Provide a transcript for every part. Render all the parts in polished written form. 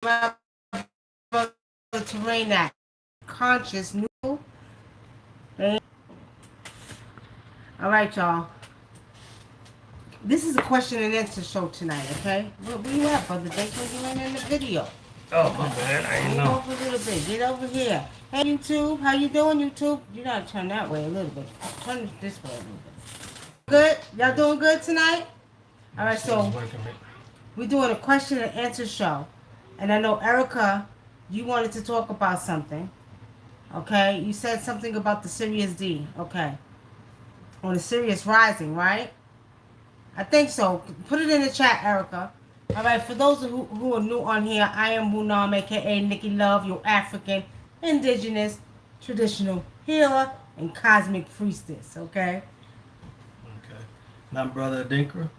my brother Terrain that conscious new. All right, y'all. This is a question and answer show tonight, okay? Where you at, brother? Thanks for you in the video. Oh, my bad. I ain't Move know. over a little bit. Get over here. Hey, YouTube. How you doing, YouTube? You gotta turn that way a little bit. Turn this way a little bit. Good? Y'all doing good tonight? All right, so we're doing a question and answer show. And I know, Erica, you wanted to talk about something. Okay? You said something about the Sirius D. Okay. On the Sirius Rising, right? I think so. Put it in the chat, Erica. All right, for those who are new on here, I am WUNAM, aka Nikki Love, your African, indigenous, traditional healer, and cosmic priestess, okay? Okay. Now, Brother Dinkra.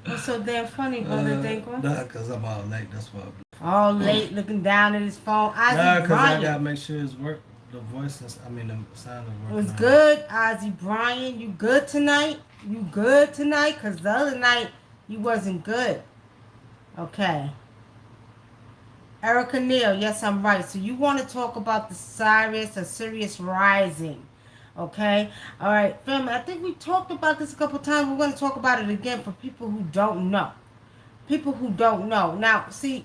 What's so damn funny, Brother Dinkwa? Nah, because I'm all late. That's why. All late, looking down at his phone. Nah, Ozzy because I got to Bryan. make sure his work, the voices, I mean, the sound is It working was out. good, Ozzy Bryan. You good tonight? You good tonight? Because the other night, you wasn't good. Okay. Erica Neal, yes, I'm right. So you want to talk about the Sirius Rising. Okay? All right, family, I think we talked about this a couple times. We're going to talk about it again for people who don't know. People who don't know. Now, see,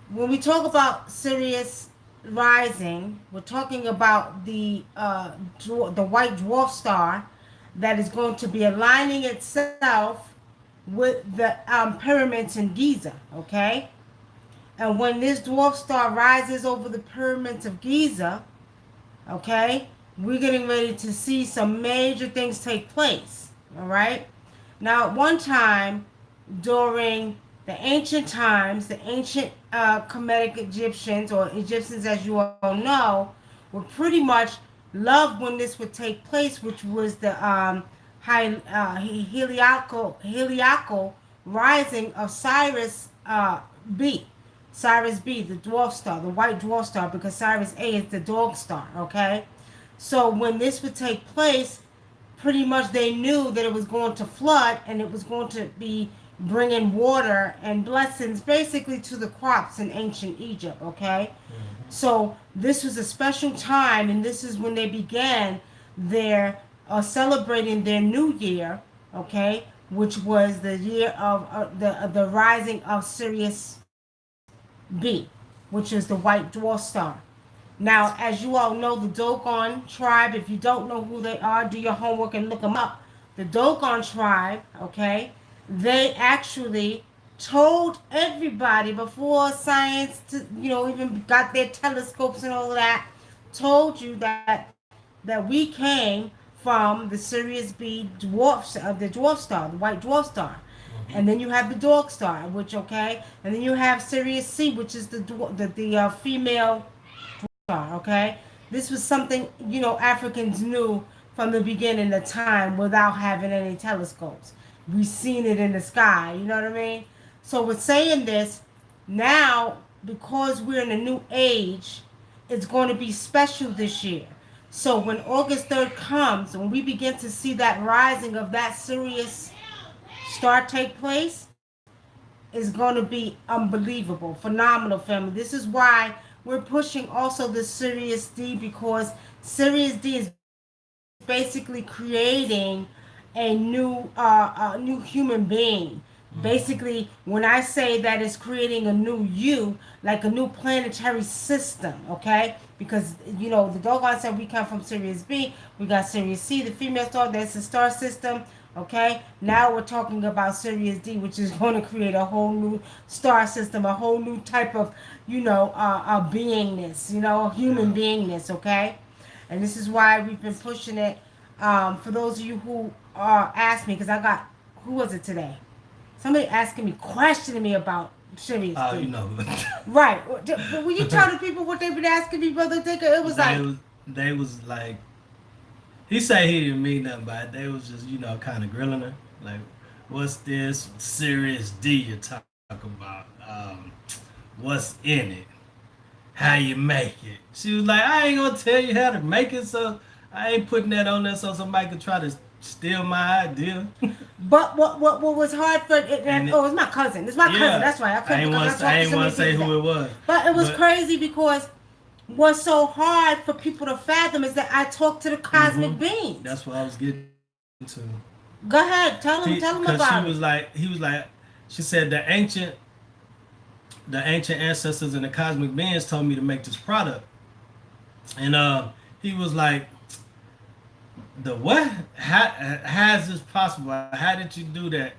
when we talk about Sirius Rising, we're talking about the white dwarf star that is going to be aligning itself with the pyramids in Giza, okay? And when this dwarf star rises over the pyramids of Giza, okay, we're getting ready to see some major things take place, all right? Now, at one time during the ancient times, the ancient Kemetic Egyptians, or Egyptians as you all know, were pretty much loved when this would take place, which was the heliacal rising of B. Cyrus B, the dwarf star, the white dwarf star, because Cyrus A is the dog star, okay? So when this would take place, pretty much they knew that it was going to flood and it was going to be bringing water and blessings basically to the crops in ancient Egypt, okay? Mm-hmm. So this was a special time, and this is when they began their celebrating their new year, okay, which was the year of the rising of Sirius B, which is the white dwarf star. Now, as you all know, the Dogon tribe, if you don't know who they are, do your homework and look them up. The Dogon tribe, okay, they actually told everybody before science, even got their telescopes and all of that, told you that we came from the Sirius B the dwarf star, the white dwarf star. Mm-hmm. And then you have the dog star, which, okay, and then you have Sirius C, which is the female star, okay? This was something, Africans knew from the beginning of time without having any telescopes. We seen it in the sky, you know what I mean? So with saying this, now, because we're in a new age, it's going to be special this year. So when August 3rd comes, when we begin to see that rising of that Sirius star take place, is going to be unbelievable, phenomenal, family. This is why we're pushing also the Sirius D, because Sirius D is basically creating a new human being. Basically, when I say that it's creating a new you, like a new planetary system, okay? Because the Dogon said we come from Sirius B, we got Sirius C, the female star, that's the star system. Okay, now we're talking about Sirius D, which is going to create a whole new star system, a whole new type of, beingness, human beingness. Okay, and this is why we've been pushing it. For those of you who asked me, because I got, who was it today? Somebody asking me, questioning me about Sirius D. Oh, you know. Right. But when you tell the people what they've been asking me, Brother Thinker, it was like, They was like, he said he didn't mean nothing by it. They was just, kind of grilling her. Like, what's this serious D you talk about? What's in it? How you make it? She was like, I ain't gonna tell you how to make it, so I ain't putting that on there so somebody could try to still my idea. But what was hard for it, And oh, it's my cousin. It's my cousin. yeah, That's right. I couldn't because I I talked to ain't so want many to say people that. who it was, But it was but crazy because what's so hard for people to fathom is that I talked to the cosmic beings. that's what I was getting to. Go ahead, tell them Because she about was it. like, he was like, she said the ancient ancestors and the cosmic beings told me to make this product, and he was like, the what? How is this possible? How did you do that?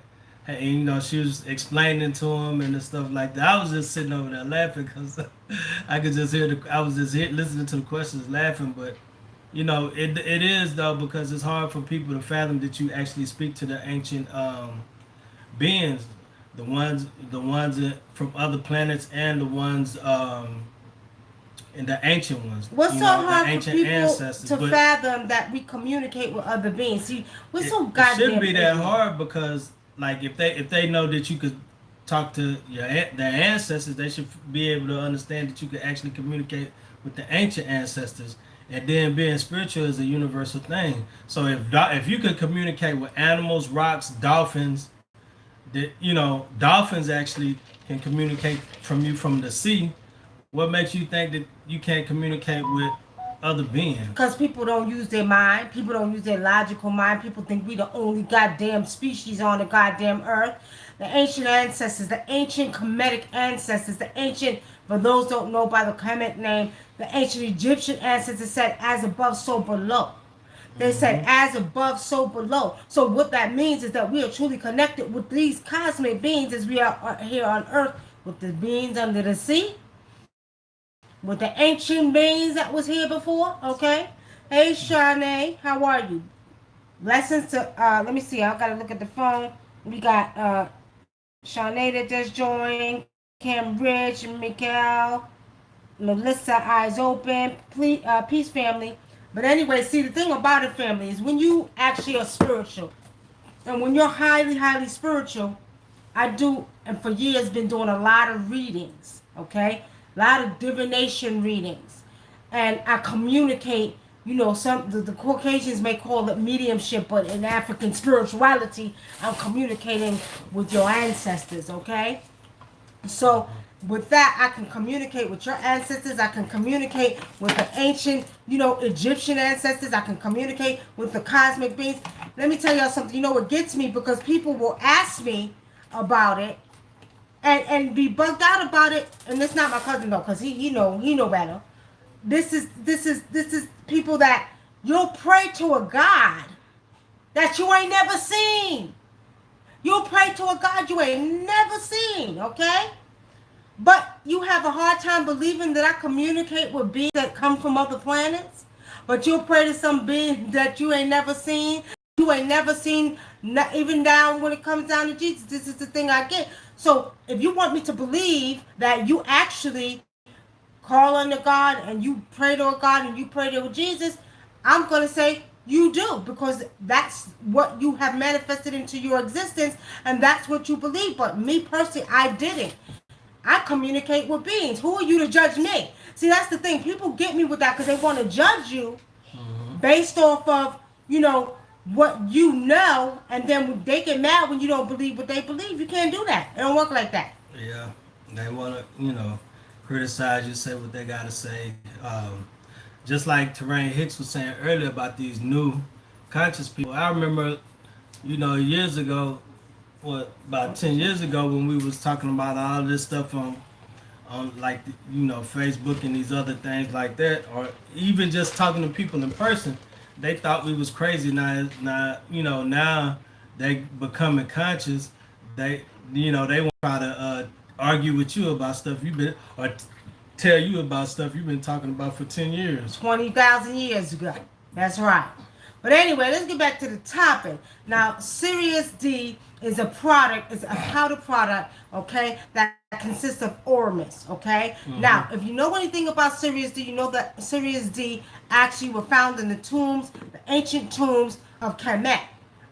And she was explaining to him and the stuff like that. I was just sitting over there laughing because I could just hear I was just listening to the questions, laughing. But it is though, because it's hard for people to fathom that you actually speak to the ancient beings, the ones from other planets, and the ones and the ancient ones. What's so The hard for ancient people ancestors. to But fathom that we communicate with other beings? See, we're so it shouldn't goddamn be that ignorant. hard, because like if they know that you could talk to their ancestors, they should be able to understand that you could actually communicate with the ancient ancestors. And then being spiritual is a universal thing. So if you could communicate with animals, rocks, dolphins, that dolphins actually can communicate from the sea. What makes you think that you can't communicate with other beings? Because people don't use their mind. People don't use their logical mind. People think we the only goddamn species on the goddamn earth. The ancient ancestors, the ancient Kemetic ancestors, the ancient, for those don't know by the Kemet name, the ancient Egyptian ancestors said, as above, so below. They said, Mm-hmm. as above, so below. So what that means is that we are truly connected with these cosmic beings as we are here on earth, with the beings under the sea, with the ancient beings that was here before, okay? Hey, Shanae, how are you? Blessings to, let me see, I gotta look at the phone. We got Shanae that just joined, Cam Rich, Mikael, Melissa, Eyes Open, please, Peace Family. But anyway, see, the thing about it, family, is when you actually are spiritual, and when you're highly, highly spiritual, I do, and for years been doing a lot of readings, okay? A lot of divination readings. And I communicate, the Caucasians may call it mediumship, but in African spirituality, I'm communicating with your ancestors, okay? So with that, I can communicate with your ancestors. I can communicate with the ancient, Egyptian ancestors. I can communicate with the cosmic beings. Let me tell y'all something. You know what gets me? Because people will ask me about it and be bugged out about it. And it's not my cousin though, because he know better. This is people that you'll pray to a God that you ain't never seen. You'll pray to a God you ain't never seen, okay? But you have a hard time believing that I communicate with beings that come from other planets. But you'll pray to some being that you ain't never seen. You ain't never seen, not even down when it comes down to Jesus. This is the thing I get. So if you want me to believe that you actually call on the God and you pray to a God and you pray to Jesus, I'm going to say you do, because that's what you have manifested into your existence and that's what you believe. But me personally, I didn't. I communicate with beings. Who are you to judge me? See, that's the thing. People get me with that because they want to judge you Mm-hmm. based off of, what you know, and then they get mad when you don't believe what they believe. You can't do that. It don't work like that. Yeah, they want to, criticize you, say what they got to say. Just like Terrain Hicks was saying earlier about these new conscious people. I remember, years ago, about 10 years ago, when we was talking about all this stuff on like, Facebook and these other things like that, or even just talking to people in person, they thought we was crazy. Now they becoming conscious. They want to try to argue with you about stuff you've been, or tell you about stuff you've been talking about for 10 years. 20,000 years ago. That's right. But anyway, let's get back to the topic. Now, Sirius D is a product, is a powder product, okay, that consists of Ormus, okay? Mm-hmm. Now, if you know anything about Sirius D, you know that Sirius D actually were found in the tombs, the ancient tombs of Kemet,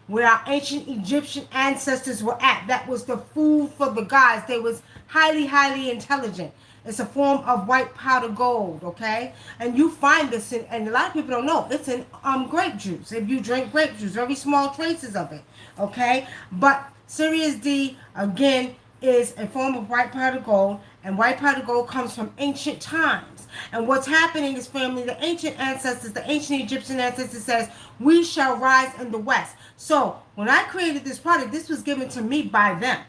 where our ancient Egyptian ancestors were at. That was the food for the gods. They was highly, highly intelligent. It's a form of white powder gold, okay? And you find this in, and a lot of people don't know, it's in grape juice. If you drink grape juice, very small traces of it, okay? But Sirius D, again, is a form of white powder gold, and white powder gold comes from ancient times. And what's happening is, family, the ancient ancestors, the ancient Egyptian ancestors says, we shall rise in the west. So when I created this product, this was given to me by them.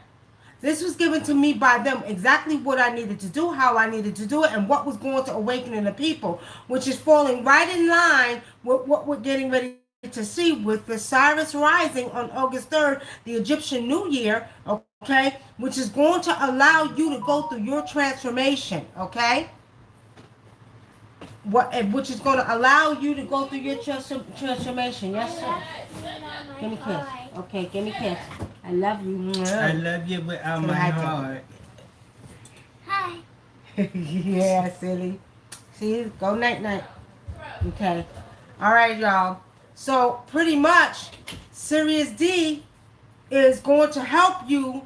This was given to me by them, exactly what I needed to do, how I needed to do it, and what was going to awaken in the people, which is falling right in line with what we're getting ready to see with the Cyrus rising on August 3rd, the Egyptian New Year, okay, which is going to allow you to go through your transformation, okay? Which is going to allow you to go through your transformation. Yes, sir. Give me a kiss. Okay, give me a kiss. I love you. I love you with all my heart. Hi. Yeah, silly. See, go night night. Okay. All right, y'all. So pretty much, Sirius D is going to help you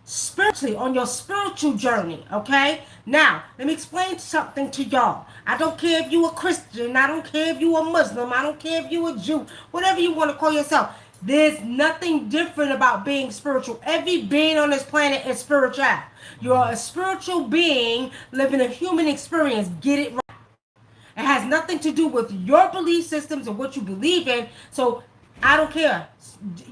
spiritually on your spiritual journey, okay? Now, let me explain something to y'all. I don't care if you a Christian, I don't care if you a Muslim, I don't care if you a Jew, whatever you want to call yourself. There's nothing different about being spiritual. Every being on this planet is spiritual. You're a spiritual being living a human experience. Get it right. It has nothing to do with your belief systems or what you believe in. So I don't care.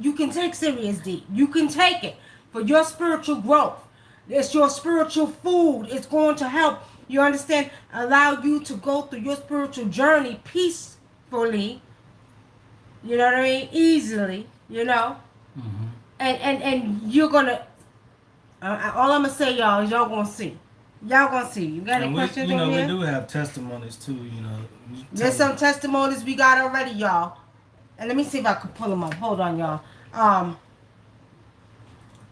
You can take Sirius D. You can take it for your spiritual growth. It's your spiritual food. It's going to help, you understand, allow you to go through your spiritual journey peacefully. You know what I mean? Easily, you know? Mm-hmm. And you're going to, all I'm going to say, y'all, is y'all going to see. Y'all gonna see. You got any questions on here? We do have testimonies too. You know, there's some testimonies we got already, y'all. And let me see if I can pull them up. Hold on, y'all.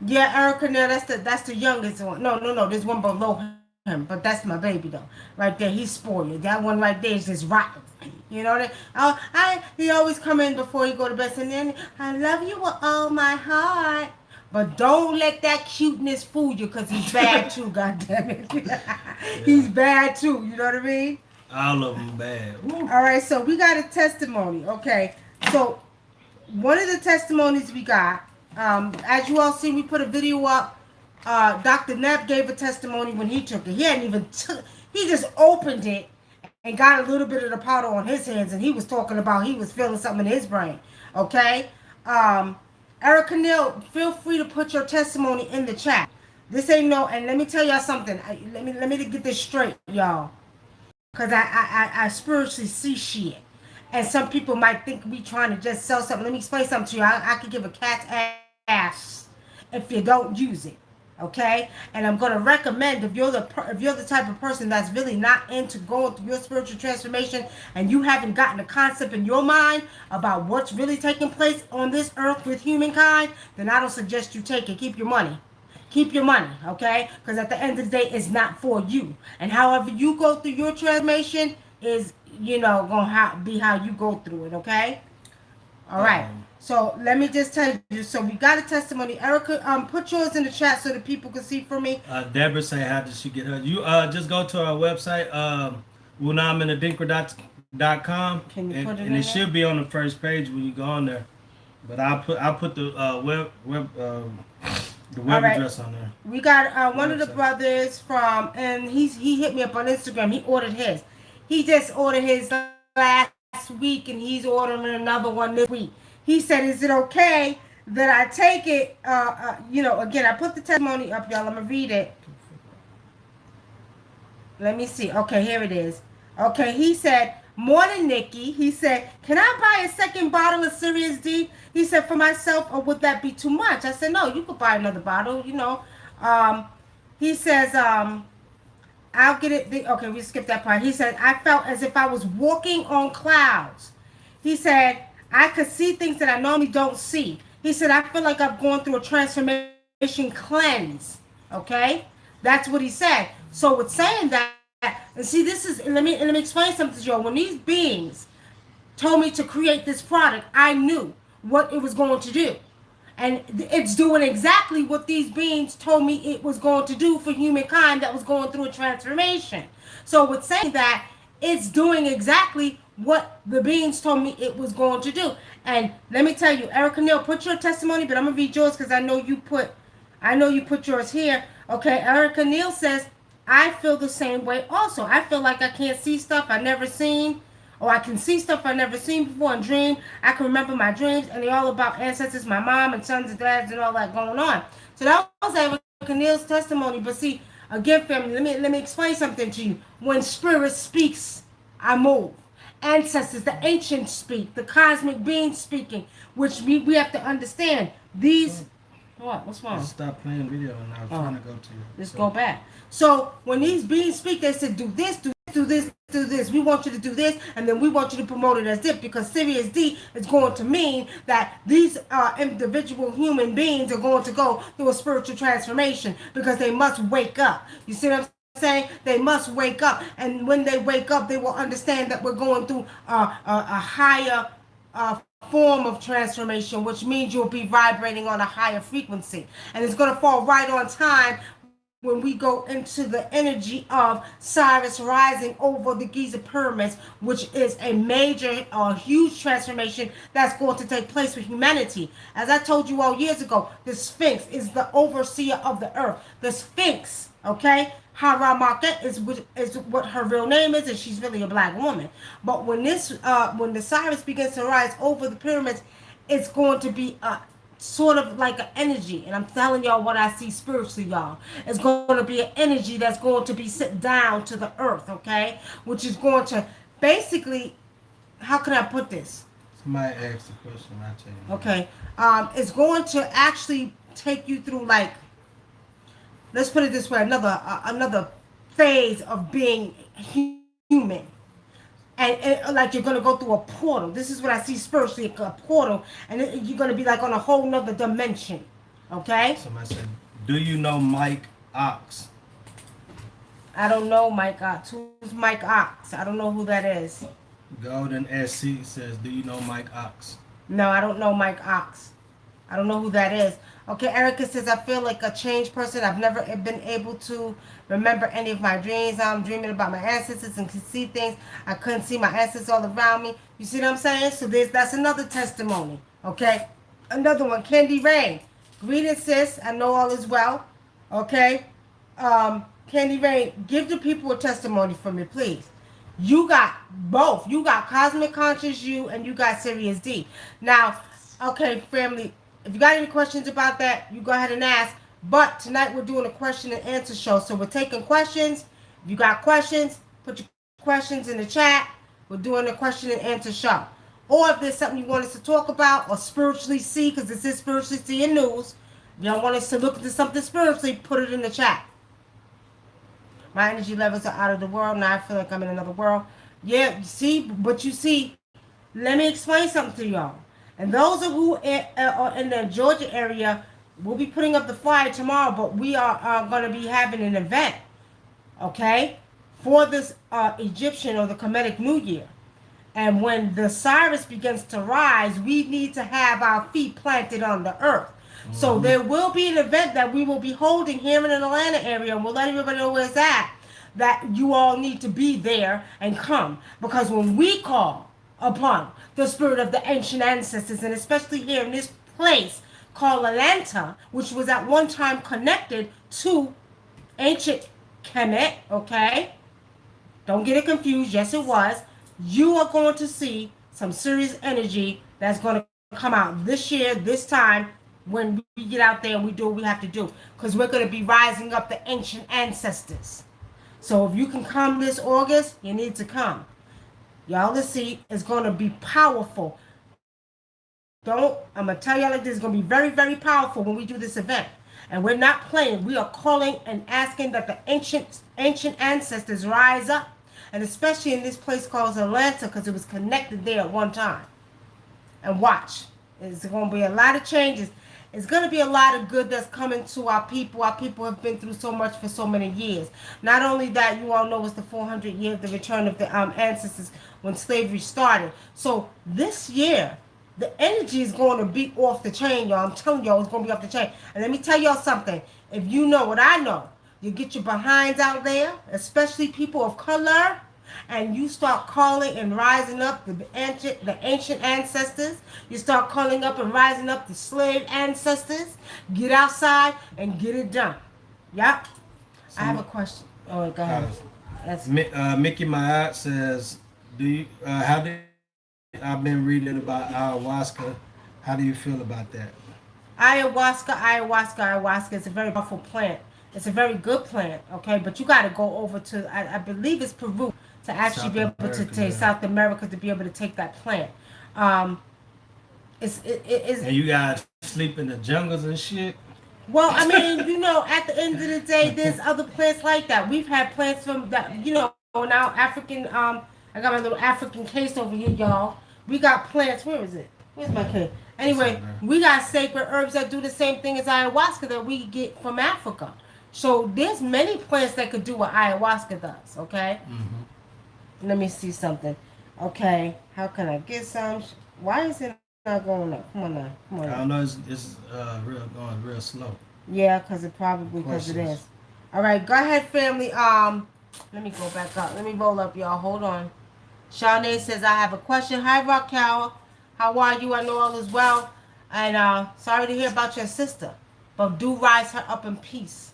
Yeah, Erica, now that's the youngest one. No. There's one below him, but that's my baby though. Right there, he's spoiled. That one right there is just rotten. You know that? He always come in before he go to bed, and then I love you with all my heart. But don't let that cuteness fool you, because he's bad too, goddammit. He's bad too, you know what I mean? All of them bad. Woo. All right, so we got a testimony, okay? So one of the testimonies we got, as you all see, we put a video up. Dr. Knapp gave a testimony when he took it. He hadn't even he just opened it and got a little bit of the powder on his hands, and he was talking about he was feeling something in his brain, okay? Erica Neal, feel free to put your testimony in the chat. This ain't no, and let me tell y'all something. Let me get this straight, y'all. Because I spiritually see shit. And some people might think we trying to just sell something. Let me explain something to you. I could give a cat's ass if you don't use it. Okay? And I'm going to recommend, if you're the type of person that's really not into going through your spiritual transformation, and you haven't gotten a concept in your mind about what's really taking place on this earth with humankind, then I don't suggest you take it. Keep your money. Keep your money, okay? Because at the end of the day, it's not for you. And however you go through your transformation is, going to be how you go through it, okay? All right. So let me just tell you. So we got a testimony. Erica, put yours in the chat so that people can see for me. Deborah say, how did she get her? You just go to our website, WUNAM.com, Can you put it and in it should be on the first page when you go on there. But I'll put the web address on there. We got one of the brothers from, and he hit me up on Instagram. He ordered his. He just ordered his last week, and he's ordering another one this week. He said, is it okay that I take it? Again, I put the testimony up, y'all. I'm going to read it. Let me see. Okay, here it is. Okay, he said, morning, Nikki. He said, can I buy a second bottle of Sirius D? He said, for myself, or would that be too much? I said, no, you could buy another bottle, He says, I'll get it. Okay, we skipped that part. He said, I felt as if I was walking on clouds. He said, I could see things that I normally don't see. He said, I feel like I've gone through a transformation cleanse. Okay? That's what he said. So with saying that, and see, this is, let me explain something to you. When these beings told me to create this product, I knew what it was going to do. And it's doing exactly what these beings told me it was going to do for humankind that was going through a transformation. So with saying that, it's doing exactly what the beings told me it was going to do. And let me tell you, Erica Neal, put your testimony, but I'm gonna read yours because I know you put yours here. Okay, Erica Neal says, I feel the same way also. I feel like I can't see stuff I never seen, or I can see stuff I never seen before and dream. I can remember my dreams, and they're all about ancestors, my mom and sons and dads and all that going on. So that was Erica Neal's testimony. But see, again, family, let me explain something to you. When spirit speaks, I move. Ancestors, the ancients speak, the cosmic beings speaking, which we have to understand. These what? What's wrong? Just stop playing video and I was trying to go to you. Let's go back. So when these beings speak, they said, do this, do this, do this, do this. We want you to do this, and then we want you to promote it as this, because Sirius D is going to mean that these individual human beings are going to go through a spiritual transformation because they must wake up. You see what I'm saying? They must wake up, and when they wake up, they will understand that we're going through a higher form of transformation, which means you'll be vibrating on a higher frequency, and it's going to fall right on time when we go into the energy of Sirius rising over the Giza pyramids, which is a major huge transformation that's going to take place with humanity. As I told you all years ago, the Sphinx is the overseer of the earth. The Sphinx, okay, Haramarket is what her real name is, and she's really a black woman. But when the Sirius begins to rise over the pyramids, it's going to be a sort of like an energy, and I'm telling y'all what I see spiritually, y'all. It's going to be an energy that's going to be sit down to the earth, okay, which is going to basically, how can I put this? Somebody asked the question, I tell you. Okay, it's going to actually take you through, like, let's put it this way, another phase of being human. And like you're going to go through a portal. This is what I see spiritually, a portal. And you're going to be like on a whole nother dimension. Okay? Somebody said, do you know Mike Ox? I don't know Mike Ox. Who's Mike Ox? I don't know who that is. Golden SC says, do you know Mike Ox? No, I don't know Mike Ox. I don't know who that is. Okay, Erica says, I feel like a changed person. I've never been able to remember any of my dreams. I'm dreaming about my ancestors and can see things. I couldn't see my ancestors all around me. You see what I'm saying? So that's another testimony. Okay? Another one, Candy Rain. Greetings, sis. I know all is well. Okay? Candy Rain, give the people a testimony from me, please. You got both. You got Cosmic Conscious You and you got Sirius D. Now, okay, family, if you got any questions about that, you go ahead and ask. But tonight we're doing a question and answer show. So we're taking questions. If you got questions, put your questions in the chat. We're doing a question and answer show. Or if there's something you want us to talk about or spiritually see, because this is spiritually seeing news. If you don't want us to look into something spiritually, put it in the chat. My energy levels are out of the world. Now I feel like I'm in another world. Yeah, you see, but you see, let me explain something to y'all. And those of who are in the Georgia area, we'll be putting up the flyer tomorrow, but we are going to be having an event, okay, for this Egyptian or the Kemetic New Year. And when the Sirius begins to rise, we need to have our feet planted on the earth. Mm-hmm. So there will be an event that we will be holding here in the Atlanta area, and we'll let everybody know where it's at, that you all need to be there and come. Because when we call upon the spirit of the ancient ancestors, and especially here in this place called Atlanta, which was at one time connected to ancient Kemet, okay? Don't get it confused. Yes, it was. You are going to see some serious energy that's going to come out this year, this time, when we get out there and we do what we have to do. Because we're going to be rising up the ancient ancestors. So if you can come this August, you need to come. Y'all, let's see, it's going to be powerful. I'm going to tell y'all like this, it's going to be very, very powerful when we do this event. And we're not playing. We are calling and asking that the ancient ancestors rise up. And especially in this place called Atlanta, because it was connected there at one time. And watch. It's going to be a lot of changes. It's going to be a lot of good that's coming to our people. Our people have been through so much for so many years. Not only that, you all know it's the 400 year of the return of the ancestors when slavery started. So this year, the energy is going to be off the chain, y'all. I'm telling y'all, it's going to be off the chain. And let me tell y'all something. If you know what I know, you get your behinds out there, especially people of color, and you start calling and rising up the ancient ancestors. You start calling up and rising up the slave ancestors. Get outside and get it done. Yep. I have a Some question. Oh, go uh, ahead. That's Mickey Mayat says, "Do you? How do I've been reading about ayahuasca? How do you feel about that?" ayahuasca. It's a very powerful plant. It's a very good plant, okay? But you got to go over to, I believe it's Peru, to actually South be able to America, take yeah. South America to be able to take that plant. Um, it is. And you guys sleep in the jungles and shit. Well, I mean, at the end of the day, there's other plants like that. We've had plants from that, now African. I got my little African case over here, y'all. We got plants. Where is it? Where's my case? It's over Anyway, there. we got sacred herbs that do the same thing as ayahuasca that we get from Africa. So there's many plants that could do what ayahuasca does. Okay, Hmm. let me see something. Okay, how can I get some? Why is it not going up? Come on now, come on I now. don't know. It's real going real slow. Yeah, because it probably because it Questions. is. All right, go ahead, family. Let me go back up. Let me roll up, y'all. Hold on. Shawnee says I have a question. Hi, Raquel. How are you? I know all is well. And sorry to hear about your sister, but do rise her up in peace.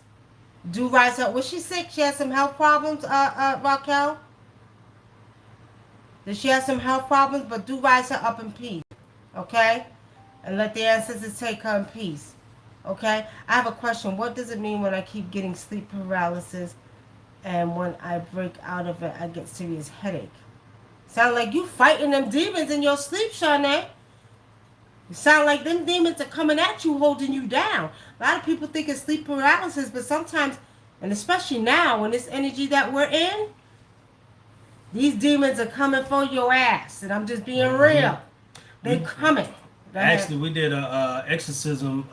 Do rise her. Was she sick? She had some health problems. Raquel. Did she have some health problems? But do rise her up in peace. Okay, and let the ancestors take her in peace. Okay? I have a question. What does it mean when I keep getting sleep paralysis and when I break out of it, I get serious headache? Sound like you fighting them demons in your sleep, Shanae. You sound like them demons are coming at you, holding you down. A lot of people think it's sleep paralysis, but sometimes, and especially now, in this energy that we're in, these demons are coming for your ass. And I'm just being Hmm. real. They We coming. Go ahead. actually we did a exorcism.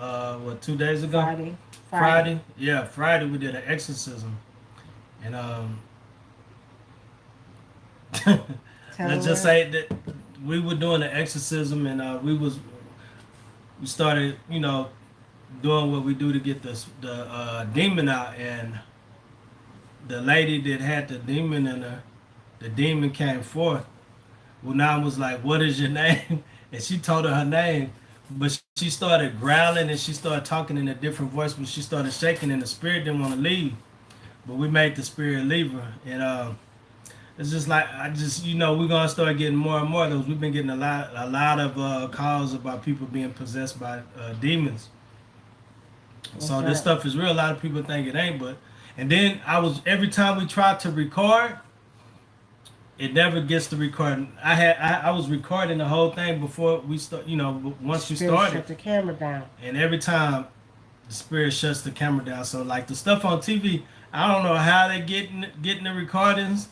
What, 2 days ago? Friday. Friday. Friday. Yeah, Friday we did an exorcism, and Tell let's her just what. say that we were doing the exorcism, and we started, doing what we do to get the demon out, and the lady that had the demon in her, the demon came forth. WUNAM was like, "What is your name?" And she told her name, but she started growling and she started talking in a different voice. When she started shaking, and the spirit didn't want to leave, but we made the spirit leave her, and it's just like I just we're gonna start getting more and more of those. We've been getting a lot of calls about people being possessed by demons. That's So this right. stuff is real. A lot of people think it ain't, but and then every time we try to record, it never gets to recording. I was recording the whole thing before we start. Once we Spirit started, shut the camera down. and every time the spirit shuts the camera down. So like the stuff on TV, I don't know how they getting the recordings.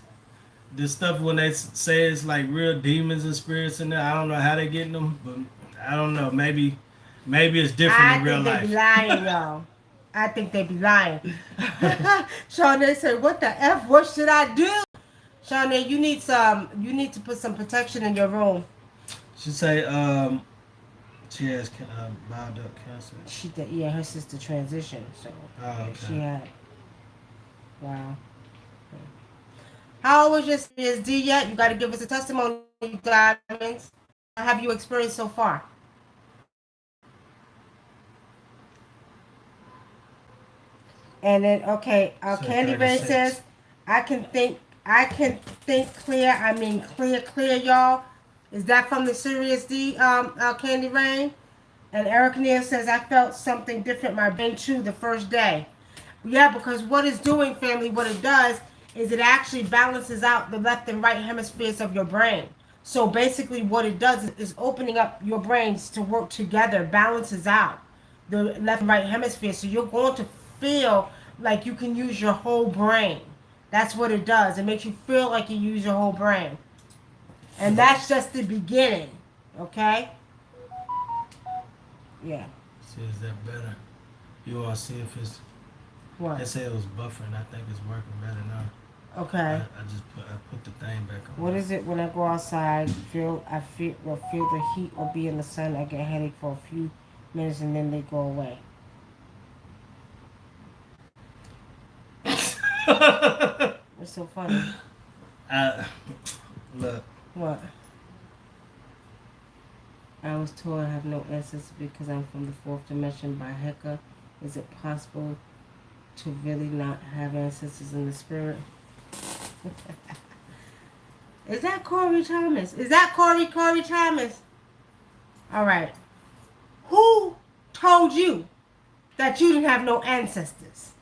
This stuff when they say it's like real demons and spirits in there. I don't know how they getting them, but I don't know. Maybe it's different I in real think they be life. lying, y'all. I think they be lying. Shawnee said, "What the f? What should I do?" Shawnee, you need some. You need to put some protection in your room. She say she has bile duct cancer. She did. Yeah, her sister transitioned, so Oh, yeah, she okay. had. Wow. How old was your Sirius D yet? You got to give us a testimony, diamonds. What have you experienced so far? And then okay, So Candy Rain 36. says, I can think clear. I mean clear, y'all. Is that from the Sirius D Candy Rain? And Eric Neal says, I felt something different my brain too the first day. Yeah, because what it's doing, family, what it does is it actually balances out the left and right hemispheres of your brain. So basically, what it does is opening up your brains to work together, balances out the left and right hemisphere. So you're going to feel like you can use your whole brain. That's what it does. It makes you feel like you use your whole brain. And that's just the beginning. Okay? Yeah. See, is that better? You want to see if it's. They What? say it was buffering. I think it's working better now. Okay. I put the thing back on What is it when I go outside? Feel the heat or be in the sun. I get a headache for a few minutes and then they go away. there. It's so funny. I, look, What? I was told I have no ancestors because I'm from the fourth dimension by Hecka. Is it possible to really not have ancestors in the spirit? Is that Corey Thomas? Is that Corey Thomas? All right. Who told you that you didn't have no ancestors?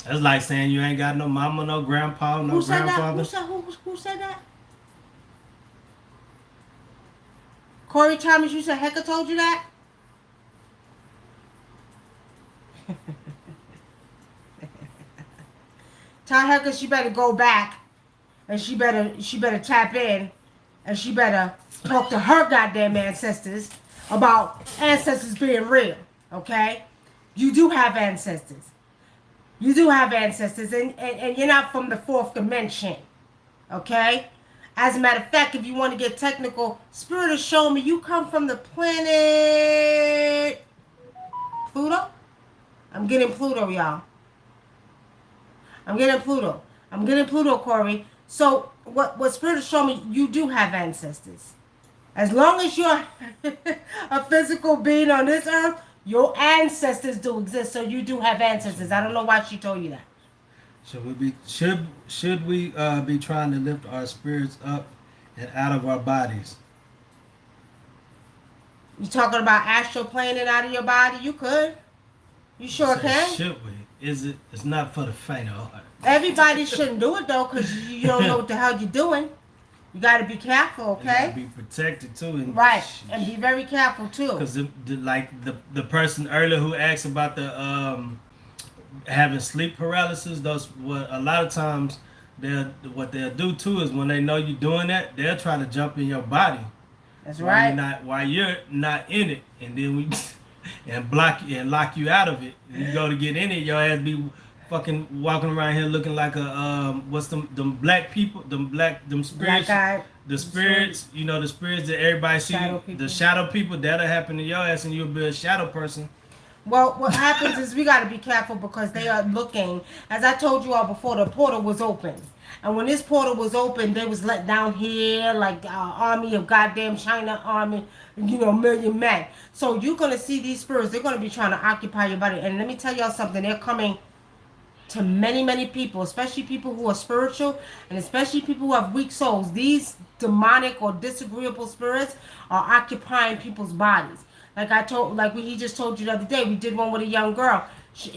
that's like saying you ain't got no mama, no grandpa, no Who said that? grandfather. Who said that? Corey Thomas, you said Hecka told you that? Tell Hecka she better go back and she better tap in and she better talk to her goddamn ancestors about ancestors being real. Okay? You do have ancestors. You do have ancestors and you're not from the fourth dimension. Okay? As a matter of fact, if you want to get technical, Spirit has shown me you come from the planet Pluto. I'm getting Pluto, y'all. I'm getting Pluto. I'm getting Pluto, Corey. So what Spirit has shown me, you do have ancestors. As long as you're a physical being on this earth, your ancestors do exist. So you do have ancestors. I don't know why she told you that. Should we be trying to lift our spirits up and out of our bodies? You talking about astral plane it out of your body? You could. You sure So can. should we? Is it? It's not for the faint of heart. Everybody shouldn't do it though, because you don't know what the hell you're doing. You got to be careful, You gotta okay? be protected too, and Right, and be very careful too. because the person earlier who asked about the having sleep paralysis, those what a lot of times what they'll do too is when they know you're doing that, they'll try to jump in your body That's while right. you're not in it, and then we and block you and lock you out of it. And you go to get in it, your ass be fucking walking around here looking like a what's them black people, them spirits, Black eye. the spirits, you know, the spirits that everybody see, Shadow people. the shadow people that'll happen to your ass, and you'll be a shadow person. Well, what happens is we got to be careful because they are looking. As I told you all before, the portal was open. And when this portal was open, they was let down here like army of goddamn China army, million men. So you're going to see these spirits. They're going to be trying to occupy your body. And let me tell y'all something. They're coming to many, many people, especially people who are spiritual and especially people who have weak souls. These demonic or disagreeable spirits are occupying people's bodies. He just told you the other day, we did one with a young girl.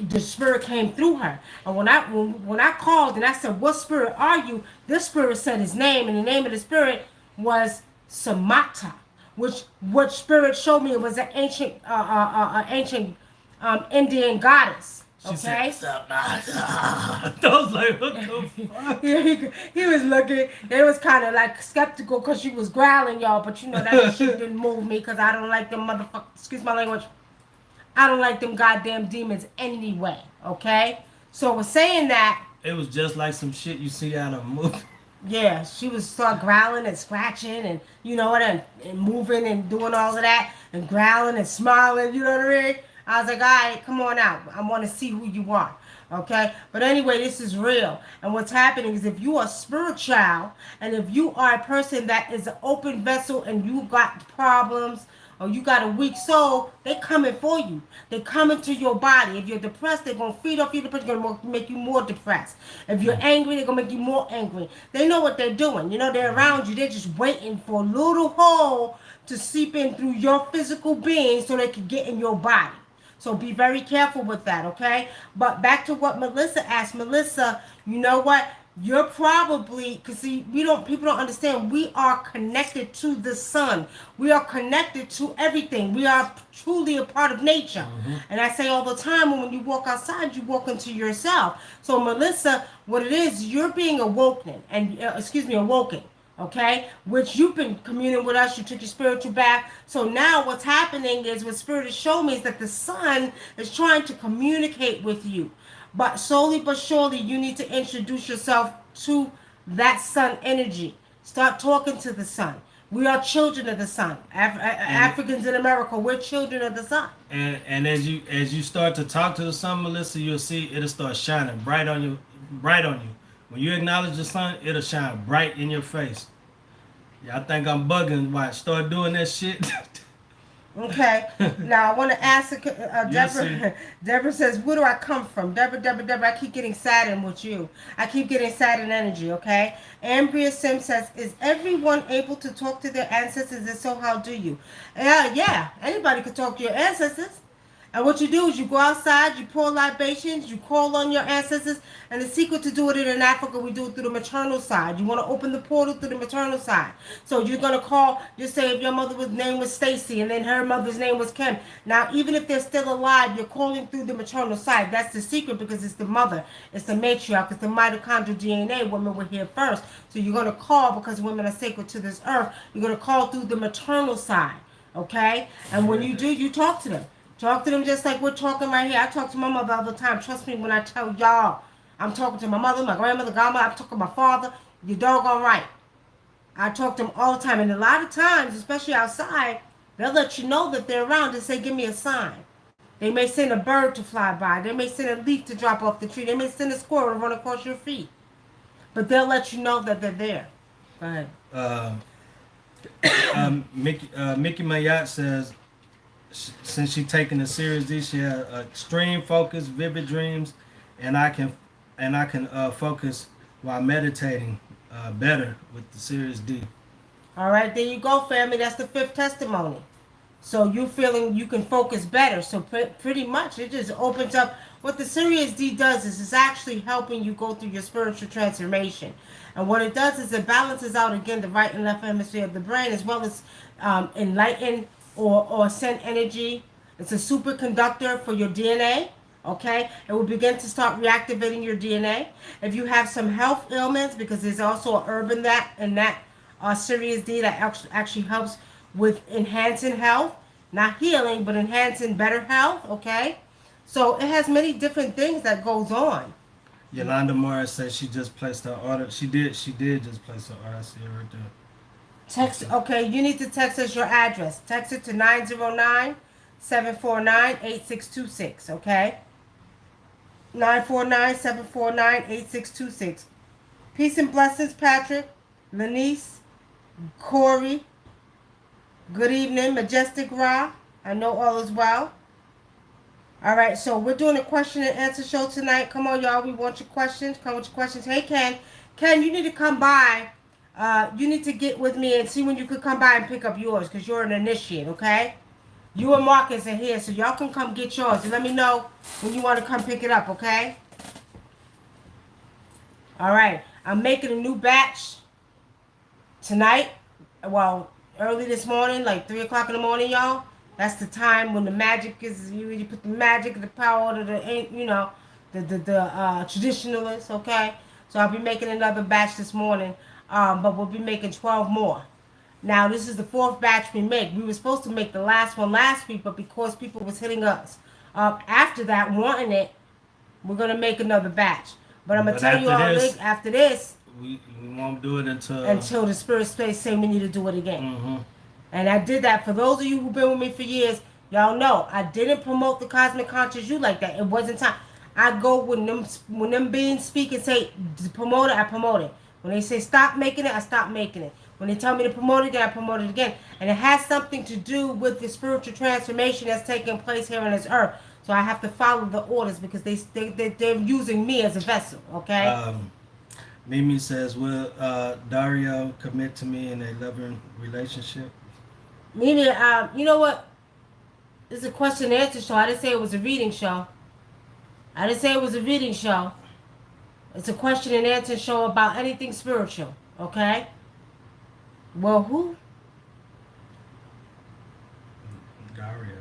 The spirit came through her, and when I called and I said, "What spirit are you?" This spirit said his name, and the name of the spirit was Samata, which spirit showed me it was an ancient Indian goddess. She Okay. said, I was like, what the fuck? He was looking. They was kind of like skeptical because she was growling, y'all. But that shit didn't move me because I don't like them motherfuckers. Excuse my language. I don't like them goddamn demons anyway. Okay. So we're saying that. It was just like some shit you see out of a movie. Yeah, she was start growling and scratching and and moving and doing all of that and growling and smiling. You know what I mean? I was like, all right, come on out. I want to see who you are. Okay? But anyway, this is real. And what's happening is if you are spiritual and if you are a person that is an open vessel and you got problems or you got a weak soul, they coming for you. They coming to your body. If you're depressed, they're going to feed off your depression. They're going to make you more depressed. If you're angry, they're going to make you more angry. They know what they're doing. They're around you. They're just waiting for a little hole to seep in through your physical being so they can get in your body. So be very careful with that, okay? But back to what Melissa asked. Melissa, you know what? You're probably, because see, people don't understand, we are connected to the sun. We are connected to everything. We are truly a part of nature. Mm-hmm. And I say all the time, when you walk outside, you walk into yourself. So Melissa, what it is, you're being awoken, awoken. Okay, which you've been communing with us. You took your spiritual bath. So now what's happening is what Spirit has shown me is that the sun is trying to communicate with you. But slowly but surely, you need to introduce yourself to that sun energy. Start talking to the sun. We are children of the sun. And Africans in America, we're children of the sun. and as you start to talk to the sun, Melissa, you'll see it'll start shining bright on you. When you acknowledge the sun, it'll shine bright in your face. Yeah, I think I'm bugging. Why start doing that shit? Okay. Now I want to ask Yes, see. Deborah. Deborah says, "Where do I come from?" Deborah. I keep getting Saturn with you. I keep getting Saturn energy. Okay. Ambria Sim says, "Is everyone able to talk to their ancestors? If so, how do you?" Yeah. Anybody could talk to your ancestors. And what you do is you go outside, you pour libations, you call on your ancestors. And the secret to do it in Africa, we do it through the maternal side. You want to open the portal through the maternal side. So you're going to call, just say if your mother's name was Stacy and then her mother's name was Kim. Now, even if they're still alive, you're calling through the maternal side. That's the secret because it's the mother. It's the matriarch. It's the mitochondrial DNA. Women were here first. So you're going to call because women are sacred to this earth. You're going to call through the maternal side. Okay? And when you do, you talk to them. Talk to them just like we're talking right here. I talk to my mother all the time. Trust me when I tell y'all. I'm talking to my mother, my grandmother, godmother. I'm talking to my father. You're doggone right. I talk to them all the time. And a lot of times, especially outside, they'll let you know that they're around and say, give me a sign. They may send a bird to fly by. They may send a leaf to drop off the tree. They may send a squirrel to run across your feet. But they'll let you know that they're there. Go ahead. Uh, Mickey Mayat says, since she taking the Sirius D, she has extreme focus, vivid dreams, and I can focus while meditating better with the Sirius D. All right, there you go, family. That's the fifth testimony. So you feeling you can focus better. So pretty much it just opens up. What the Sirius D does is it's actually helping you go through your spiritual transformation. And what it does is it balances out again the right and left hemisphere of the brain as well as enlighten or send energy. It's a superconductor for your DNA. Okay, it will begin to start reactivating your DNA. If you have some health ailments, because there's also a herb in that Sirius D that actually helps with enhancing health, not healing, but enhancing better health. Okay, so it has many different things that goes on. Yolanda Morris says she just placed her order. She did just place her order. I see it right there. Text. Okay, you need to text us your address. Text it to 909-749-8626. Okay, 949-749-8626. Peace and blessings, Patrick, Lanice, Corey. Good evening, Majestic Ra. I know all is well. All right, so we're doing a question and answer show tonight. Come on, y'all. We want your questions. Come with your questions. Hey, Ken. Ken, you need to come by. You need to get with me and see when you could come by and pick up yours because you're an initiate, okay? You and Marcus are here, so y'all can come get yours. And let me know when you want to come pick it up, okay? All right. I'm making a new batch tonight. Well, early this morning, like 3 o'clock in the morning, y'all. That's the time when the magic is, you put the magic, the power to the, the traditionalists, okay? So I'll be making another batch this morning, but we'll be making 12 more. Now, this is the fourth batch we make. We were supposed to make the last one last week, but because people was hitting us up after that, wanting it, we're going to make another batch. But I'm going to tell you all after this, we won't do it until the spirit space say we need to do it again. Mm-hmm. And I did that. For those of you who've been with me for years, y'all know I didn't promote the Cosmic Conscious You like that. It wasn't time. I go when them beings speak and say promote it, I promote it. When they say stop making it, I stop making it. When they tell me to promote it again, I promote it again. And it has something to do with the spiritual transformation that's taking place here on this earth. So I have to follow the orders because they're using me as a vessel, okay? Mimi says, will Dario commit to me in a loving relationship? Mimi, you know what? This is a question and answer show. I didn't say it was a reading show. It's a question and answer show about anything spiritual, okay? Well, who? Dario.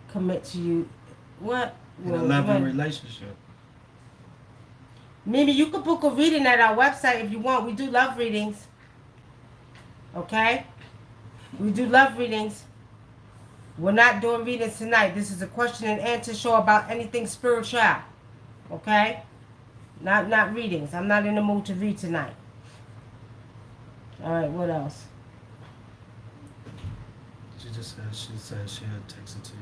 Commit to you. What? In a loving relationship. Mimi, you can book a reading at our website if you want. We do love readings. Okay? We do love readings. We're not doing readings tonight. This is a question and answer show about anything spiritual. Okay? Not readings. I'm not in the mood to read tonight. All right, what else? She said she'll text it to you.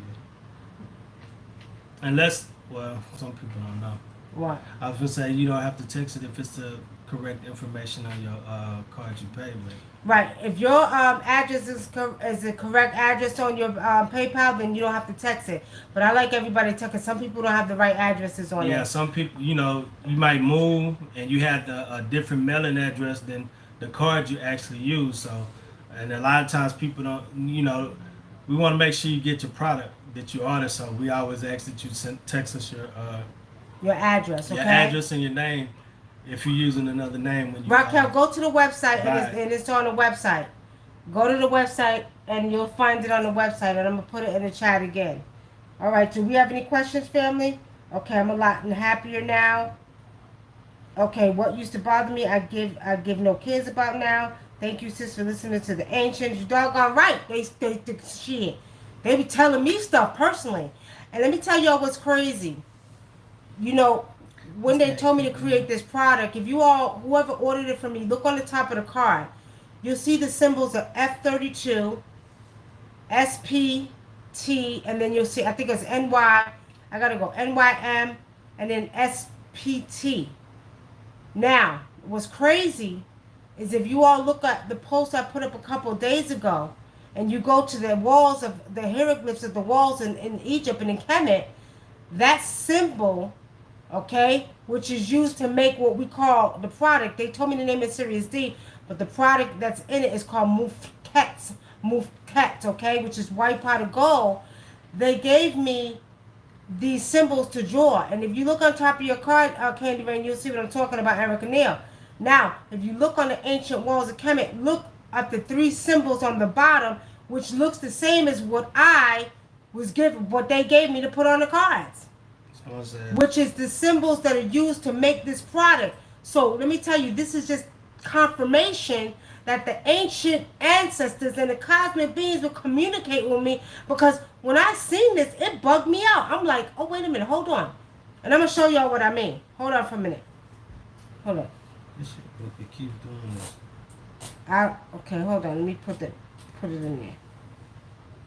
Unless, well, some people don't know. What? I was gonna say you don't have to text it if it's the correct information on your card you pay with. Right. If your address is the correct address on your PayPal, then you don't have to text it. But I like everybody to text. Some people don't have the right addresses on Yeah, it. some people, you might move and you have a different mailing address than the card you actually use. So, and a lot of times people don't, we want to make sure you get your product that you order. So we always ask that you text us Your address, okay? your address and your name if you're using another name when you Raquel, go to the website buy and it's on the website. Go to the website and you'll find it on the website, and I'm gonna put it in the chat again. All right. Do we have any questions, family? Okay, I'm a lot happier now. Okay, what used to bother me, I give no cares about now. Thank you, sis, for listening to the ancients. You doggone right. They shit. They be telling me stuff personally, and let me tell y'all what's crazy. You know, when they told me to create this product, if you all, whoever ordered it from me, look on the top of the card. You'll see the symbols of F32, SPT, and then you'll see, I think it's NY. I gotta go NYM, and then SPT. Now, what's crazy is if you all look at the post I put up a couple of days ago, and you go to the walls of the hieroglyphs of the walls in Egypt and in Kemet, that symbol, okay, which is used to make what we call the product. They told me the name is Sirius D, but the product that's in it is called Mufket, okay, which is white pot of gold. They gave me these symbols to draw, and if you look on top of your card, Candy Rain, you'll see what I'm talking about, Erica Neal. Now, if you look on the ancient walls of Kemet, look at the three symbols on the bottom, which looks the same as what I was given, what they gave me to put on the cards, which is the symbols that are used to make this product. So let me tell you, this is just confirmation that the ancient ancestors and the cosmic beings will communicate with me, because when I seen this, it bugged me out. I'm like, oh, wait a minute, hold on. And I'm going to show y'all what I mean. Hold on for a minute. Hold on. This shit, it keeps doing this. Okay, hold on. Let me put it in there.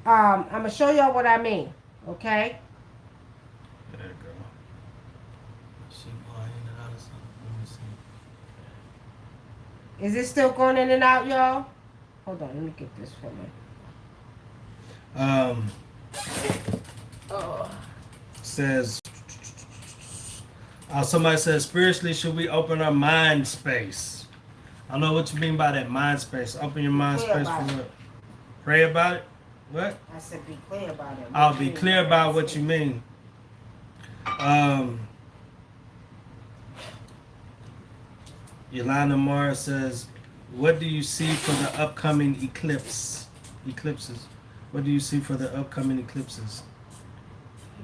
I'm going to show y'all what I mean. Okay? There you go. She going in and out of something. Let me see. Is it still going in and out, y'all? Hold on. Let me get this for me. Says, somebody says, spiritually, should we open our mind space? I don't know what you mean by that mind space. Open your mind space for what? Pray about it? What? I said be clear about it. I'll be clear about what you mean. Yolanda Mara says, what do you see for the upcoming eclipses? What do you see for the upcoming eclipses?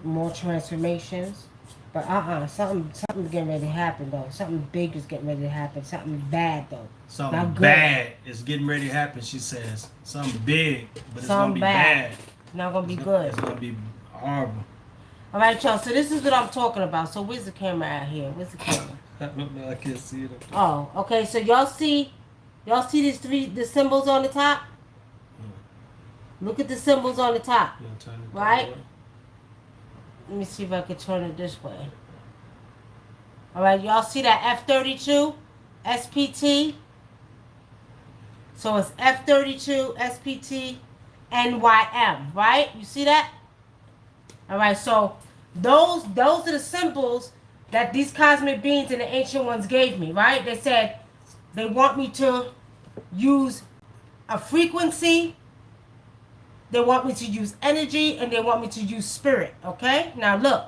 More transformations. But something's getting ready to happen though. Something big is getting ready to happen. Something bad though. Something bad is getting ready to happen, she says. Something big, but it's going to be bad. It's not going to be good. It's going to be horrible. All right, y'all. So this is what I'm talking about. So where's the camera out here? Where's the camera? I don't know. I can't see it. Oh, okay. So y'all see the symbols on the top? Look at the symbols on the top. Right? Let me see if I can turn it this way. All right, y'all see that F32 SPT? So it's F32 SPT NYM, right? You see that? All right, so those are the symbols that these cosmic beings and the ancient ones gave me, right? They said they want me to use a frequency, they want me to use energy, and they want me to use spirit, okay? Now look,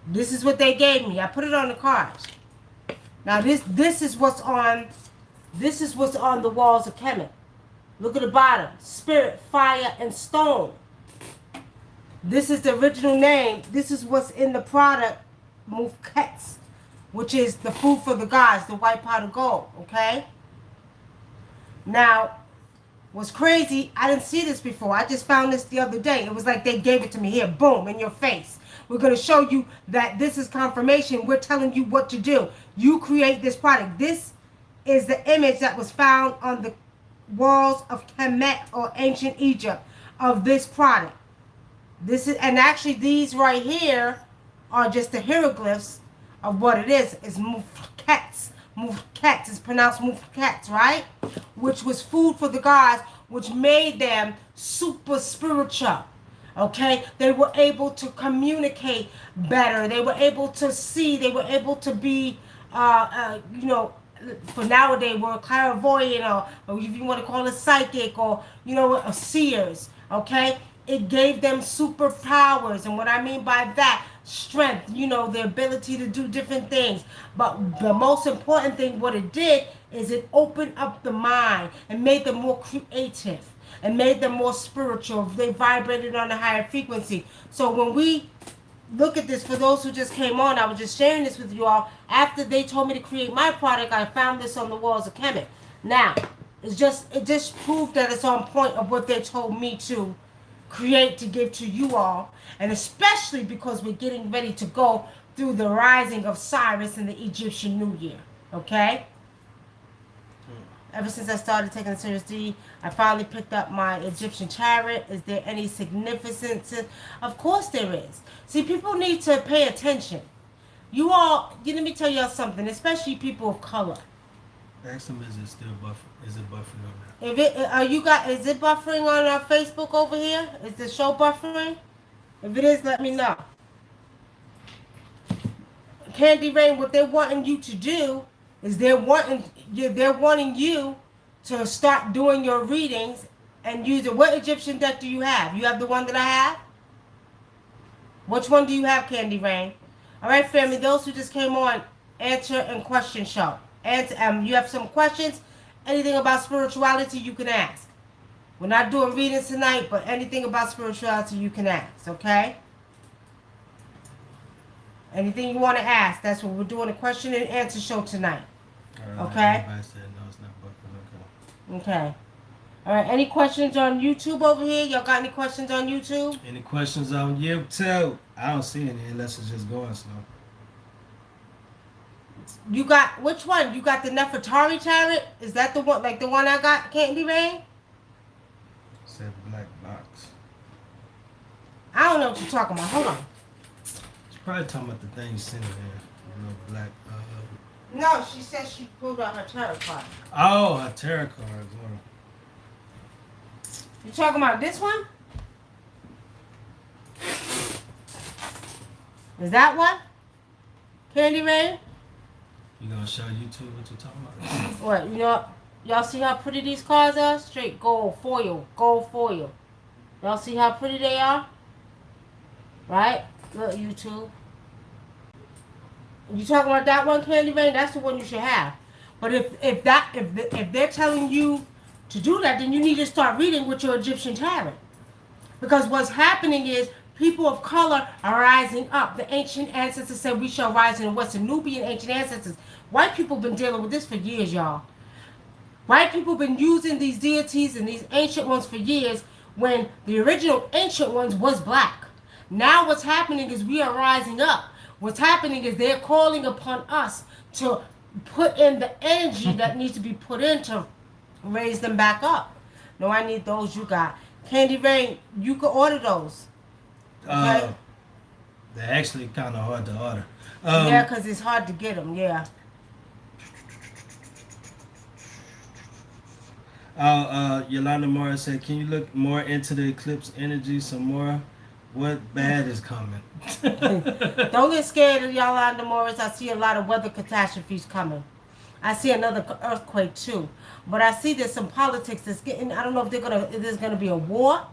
this is what they gave me. I put it on the cards. Now this is what's on the walls of Kemet. Look at the bottom. Spirit, fire, and stone. This is the original name. This is what's in the product, Mufkets, which is the food for the gods, the white pot of gold, okay? Now, was crazy. I didn't see this before. I just found this the other day. It was like they gave it to me here, boom, in your face. We're going to show you that this is confirmation. We're telling you what to do. You create this product. This is the image that was found on the walls of Kemet or ancient Egypt of this product. This is, and actually these right here are just the hieroglyphs of what it is. It's mufkets. Mufkets is pronounced mufkets, right? Which was food for the gods, which made them super spiritual. Okay, they were able to communicate better. They were able to see. They were able to be, you know, for nowadays we're clairvoyant, or if you want to call it psychic, or you know, seers. Okay, it gave them superpowers, and what I mean by that, strength. You know, the ability to do different things. But the most important thing, what it did, is it opened up the mind and made them more creative and made them more spiritual. They vibrated on a higher frequency. So when we look at this, for those who just came on, I was just sharing this with you all. After they told me to create my product, I found this on the walls of Kemet. Now, it just proved that it's on point of what they told me to create to give to you all, and especially because we're getting ready to go through the rising of Sirius in the Egyptian New Year. Okay? Ever since I started taking the Sirius D, I finally picked up my Egyptian chariot. Is there any significance? Of course there is. See, people need to pay attention. You all, let me tell y'all something, especially people of color. Ask them, is it still buffering? Is it buffering on that? If is it buffering on our Facebook over here? Is the show buffering? If it is, let me know. Candy Rain, what they're wanting you to do is they're wanting you to start doing your readings and use it. What Egyptian deck do you have? You have the one that I have? Which one do you have, Candy Rain? All right, family, those who just came on, answer and question show. You have some questions, anything about spirituality, you can ask. We're not doing readings tonight, but anything about spirituality, you can ask, okay? Anything you want to ask, that's what we're doing, a question and answer show tonight. Okay? Everybody said no, it's not buffering. Okay. All right, any questions on YouTube over here? Y'all got any questions on YouTube? Any questions on YouTube? I don't see any unless it's just going slow. You got, which one? You got the Nefertari chariot? Is that the one, like the one I got, Candy Rain? Said black box. I don't know what you're talking about. Hold on. She's probably talking about the thing you sent in there. The little black. No, she said she pulled out her tarot card. Oh, her tarot cards. You talking about this one? Is that one? Candy Rain? You gonna show YouTube what you're talking about? What, you know, y'all see how pretty these cards are? Straight gold foil, gold foil. Y'all see how pretty they are? Right? Look, YouTube. You talking about that one, Candy Rain? That's the one you should have. But if they're telling you to do that, then you need to start reading with your Egyptian tarot. Because what's happening is people of color are rising up. The ancient ancestors said we shall rise in the West. The Nubian ancient ancestors. White people been dealing with this for years, y'all. White people been using these deities and these ancient ones for years when the original ancient ones was black. Now what's happening is we are rising up. What's happening is they're calling upon us to put in the energy that needs to be put in to raise them back up. No, I need those you got. Candy Rain, you can order those. Okay? They're actually kind of hard to order. Yeah, because it's hard to get them, yeah. Yolanda Morris said, can you look more into the eclipse energy some more? What bad is coming? Don't get scared of Yolanda Morris. I see a lot of weather catastrophes coming. I see another earthquake too. But I see there's some politics that's getting, I don't know if there's gonna be a war.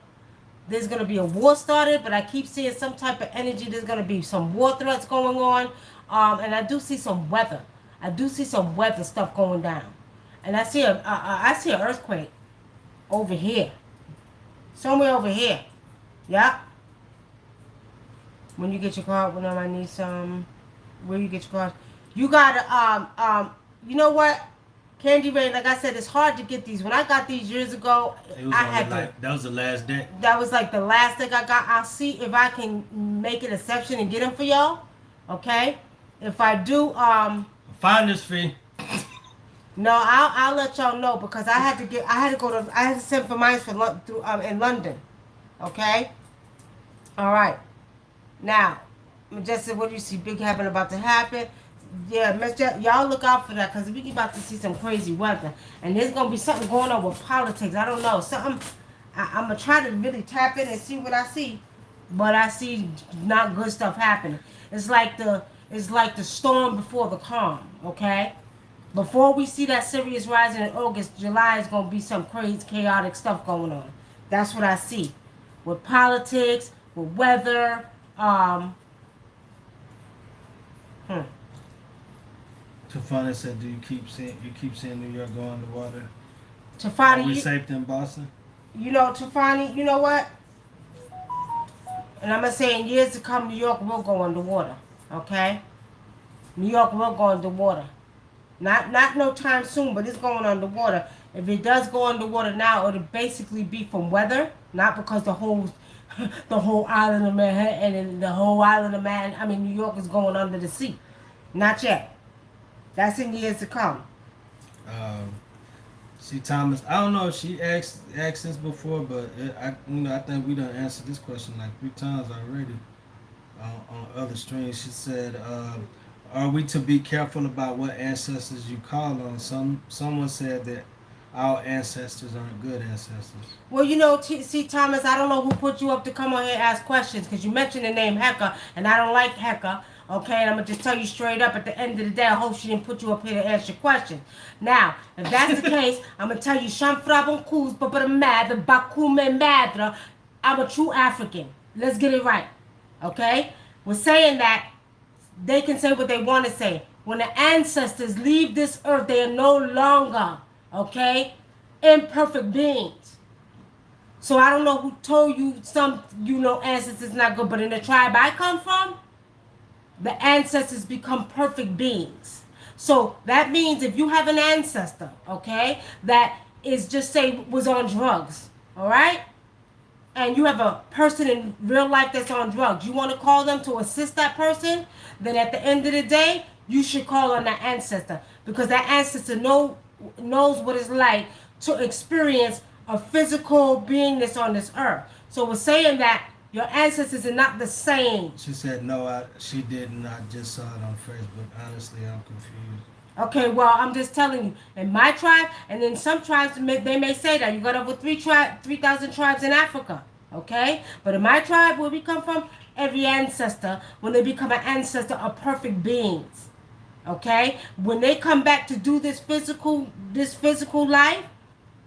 There's gonna be a war started, but I keep seeing some type of energy. There's gonna be some war threats going on. And I do see some weather. I do see some weather stuff going down. And I see an earthquake over here. Somewhere over here. Yeah. When you get your card, when I need some, where you get your card, you gotta, you know what? Candy Rain, like I said, it's hard to get these. When I got these years ago, It was I only had to. like that was the last day. That was like the last thing I got. I'll see if I can make an exception and get them for y'all. Okay. If I do, Finder's fee. no, I'll let y'all know because I had to go to, I had to send for mine for through in London. Okay. All right. Now, Majestic, what do you see? Big happen about to happen. Yeah, y'all look out for that because we about to see some crazy weather, and there's gonna be something going on with politics. I don't know, something. I'm gonna try to really tap in and see what I see, but I see not good stuff happening. It's like the storm before the calm. Okay, before we see that Sirius rising in August, July is gonna be some crazy chaotic stuff going on. That's what I see with politics, with weather. Um, hmm. Tafana said, "Do you keep seeing New York go underwater? Are Tafani, we safe in Boston?" Tafani, you know what? And I'm gonna say in years to come, New York will go underwater. Okay, New York will go underwater. Not no time soon, but it's going underwater. If it does go underwater now, it'll basically be from weather, not because the whole the whole island of Manhattan and the whole island of Man. I mean, New York is going under the sea. Not yet. That's in years to come. Um, See Thomas. I don't know if she asked this before, but I think we done answered this question like 3 times already on other streams. She said, "Are we to be careful about what ancestors you call on?" Someone said that our ancestors aren't good ancestors. Well, see, Thomas, I don't know who put you up to come on here and ask questions because you mentioned the name Hecka, and I don't like Hecka. Okay, and I'm gonna just tell you straight up. At the end of the day, I hope she didn't put you up here to ask your question. Now, if that's the case, I'm gonna tell you, Shamfrabon Kuz, Papa Madre, Bakume Madre. I'm a true African. Let's get it right. Okay, we're saying that they can say what they want to say. When the ancestors leave this earth, they are no longer, okay, imperfect beings. So I don't know who told you ancestors not good, but in the tribe I come from, the ancestors become perfect beings. So that means if you have an ancestor, okay, that is just say was on drugs, all right, and you have a person in real life that's on drugs, you want to call them to assist that person, then at the end of the day, you should call on that ancestor because that ancestor knows what it's like to experience a physical beingness on this earth. So we're saying that your ancestors are not the same. She said, "No, she didn't. I just saw it on Facebook. Honestly, I'm confused." Okay, well, I'm just telling you, in my tribe, and in some tribes, they may say that you got over 3,000 tribes in Africa. Okay, but in my tribe, where we come from, every ancestor, when they become an ancestor, are perfect beings. Okay, when they come back to do this physical life,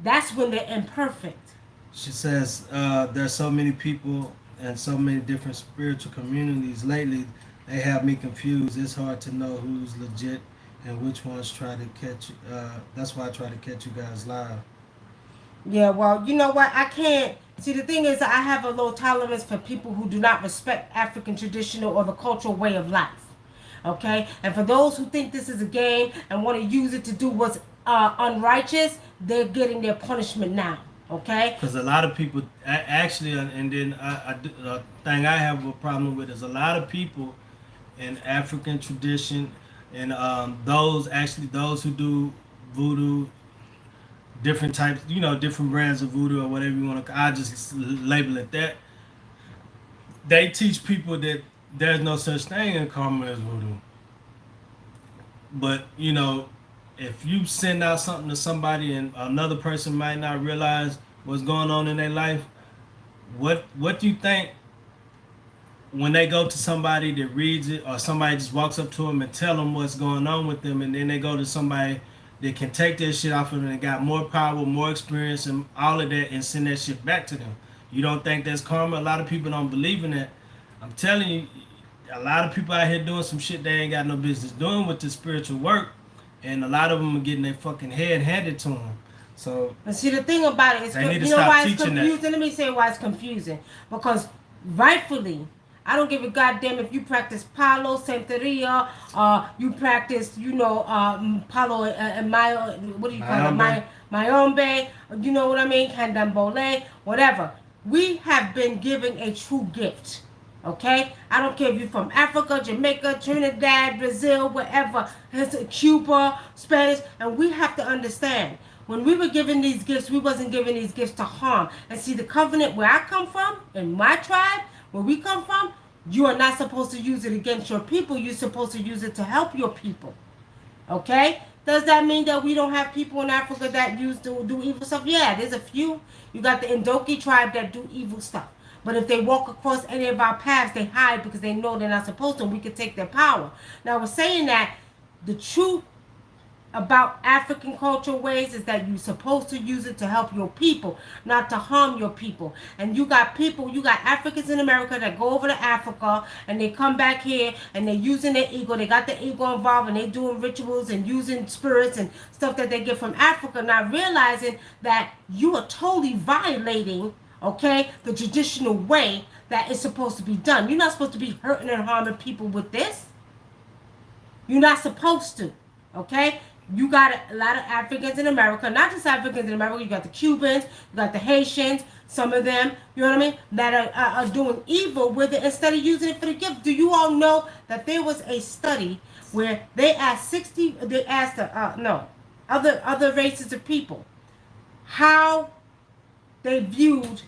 that's when they're imperfect. She says, "There's so many people and so many different spiritual communities lately. They have me confused. It's hard to know who's legit and which ones try to catch. That's why I try to catch you guys live." Yeah, well, you know what? I can't. See, the thing is, I have a low tolerance for people who do not respect African traditional or the cultural way of life. Okay? And for those who think this is a game and want to use it to do what's unrighteous, they're getting their punishment now. Okay? Because a lot of people actually, and then the thing I have a problem with is a lot of people in African tradition and those who do voodoo, different types, different brands of voodoo or whatever you want to. I just label it that. They teach people that there's no such thing in karma as voodoo. But if you send out something to somebody and another person might not realize what's going on in their life, what do you think when they go to somebody that reads it, or somebody just walks up to them and tell them what's going on with them, and then they go to somebody that can take that shit off of them and got more power, more experience, and all of that, and send that shit back to them? You don't think that's karma? A lot of people don't believe in that. I'm telling you, a lot of people out here doing some shit they ain't got no business doing with the spiritual work, and a lot of them are getting their fucking head handed to them. So, but see, the thing about it is, they need to you know stop why it's teaching confusing? that. Let me say why it's confusing. Because rightfully, I don't give a goddamn if you practice Palo, Santeria, you practice, Palo and Mayo, what do you call it? Mayombe. Mayombe, you know what I mean? Candomblé, whatever. We have been given a true gift. Okay? I don't care if you're from Africa, Jamaica, Trinidad, Brazil, wherever, Cuba, Spanish, and we have to understand. When we were given these gifts, we wasn't given these gifts to harm. And see, the covenant where I come from, in my tribe, where we come from, you are not supposed to use it against your people. You're supposed to use it to help your people. Okay? Does that mean that we don't have people in Africa that do evil stuff? Yeah, there's a few. You got the Ndoki tribe that do evil stuff. But if they walk across any of our paths, they hide because they know they're not supposed to, and we can take their power. Now, we're saying that the truth about African cultural ways is that you're supposed to use it to help your people, not to harm your people. And you got Africans in America that go over to Africa and they come back here and they're using their ego. They got the ego involved and they doing rituals and using spirits and stuff that they get from Africa, not realizing that you are totally violating, okay, the traditional way that is supposed to be done. You're not supposed to be hurting and harming people with this. You're not supposed to, okay? You got a lot of Africans in America, not just Africans in America. You got the Cubans, you got the Haitians, some of them, you know what I mean, that are doing evil with it instead of using it for the gift. Do you all know that there was a study where they asked other races of people how they viewed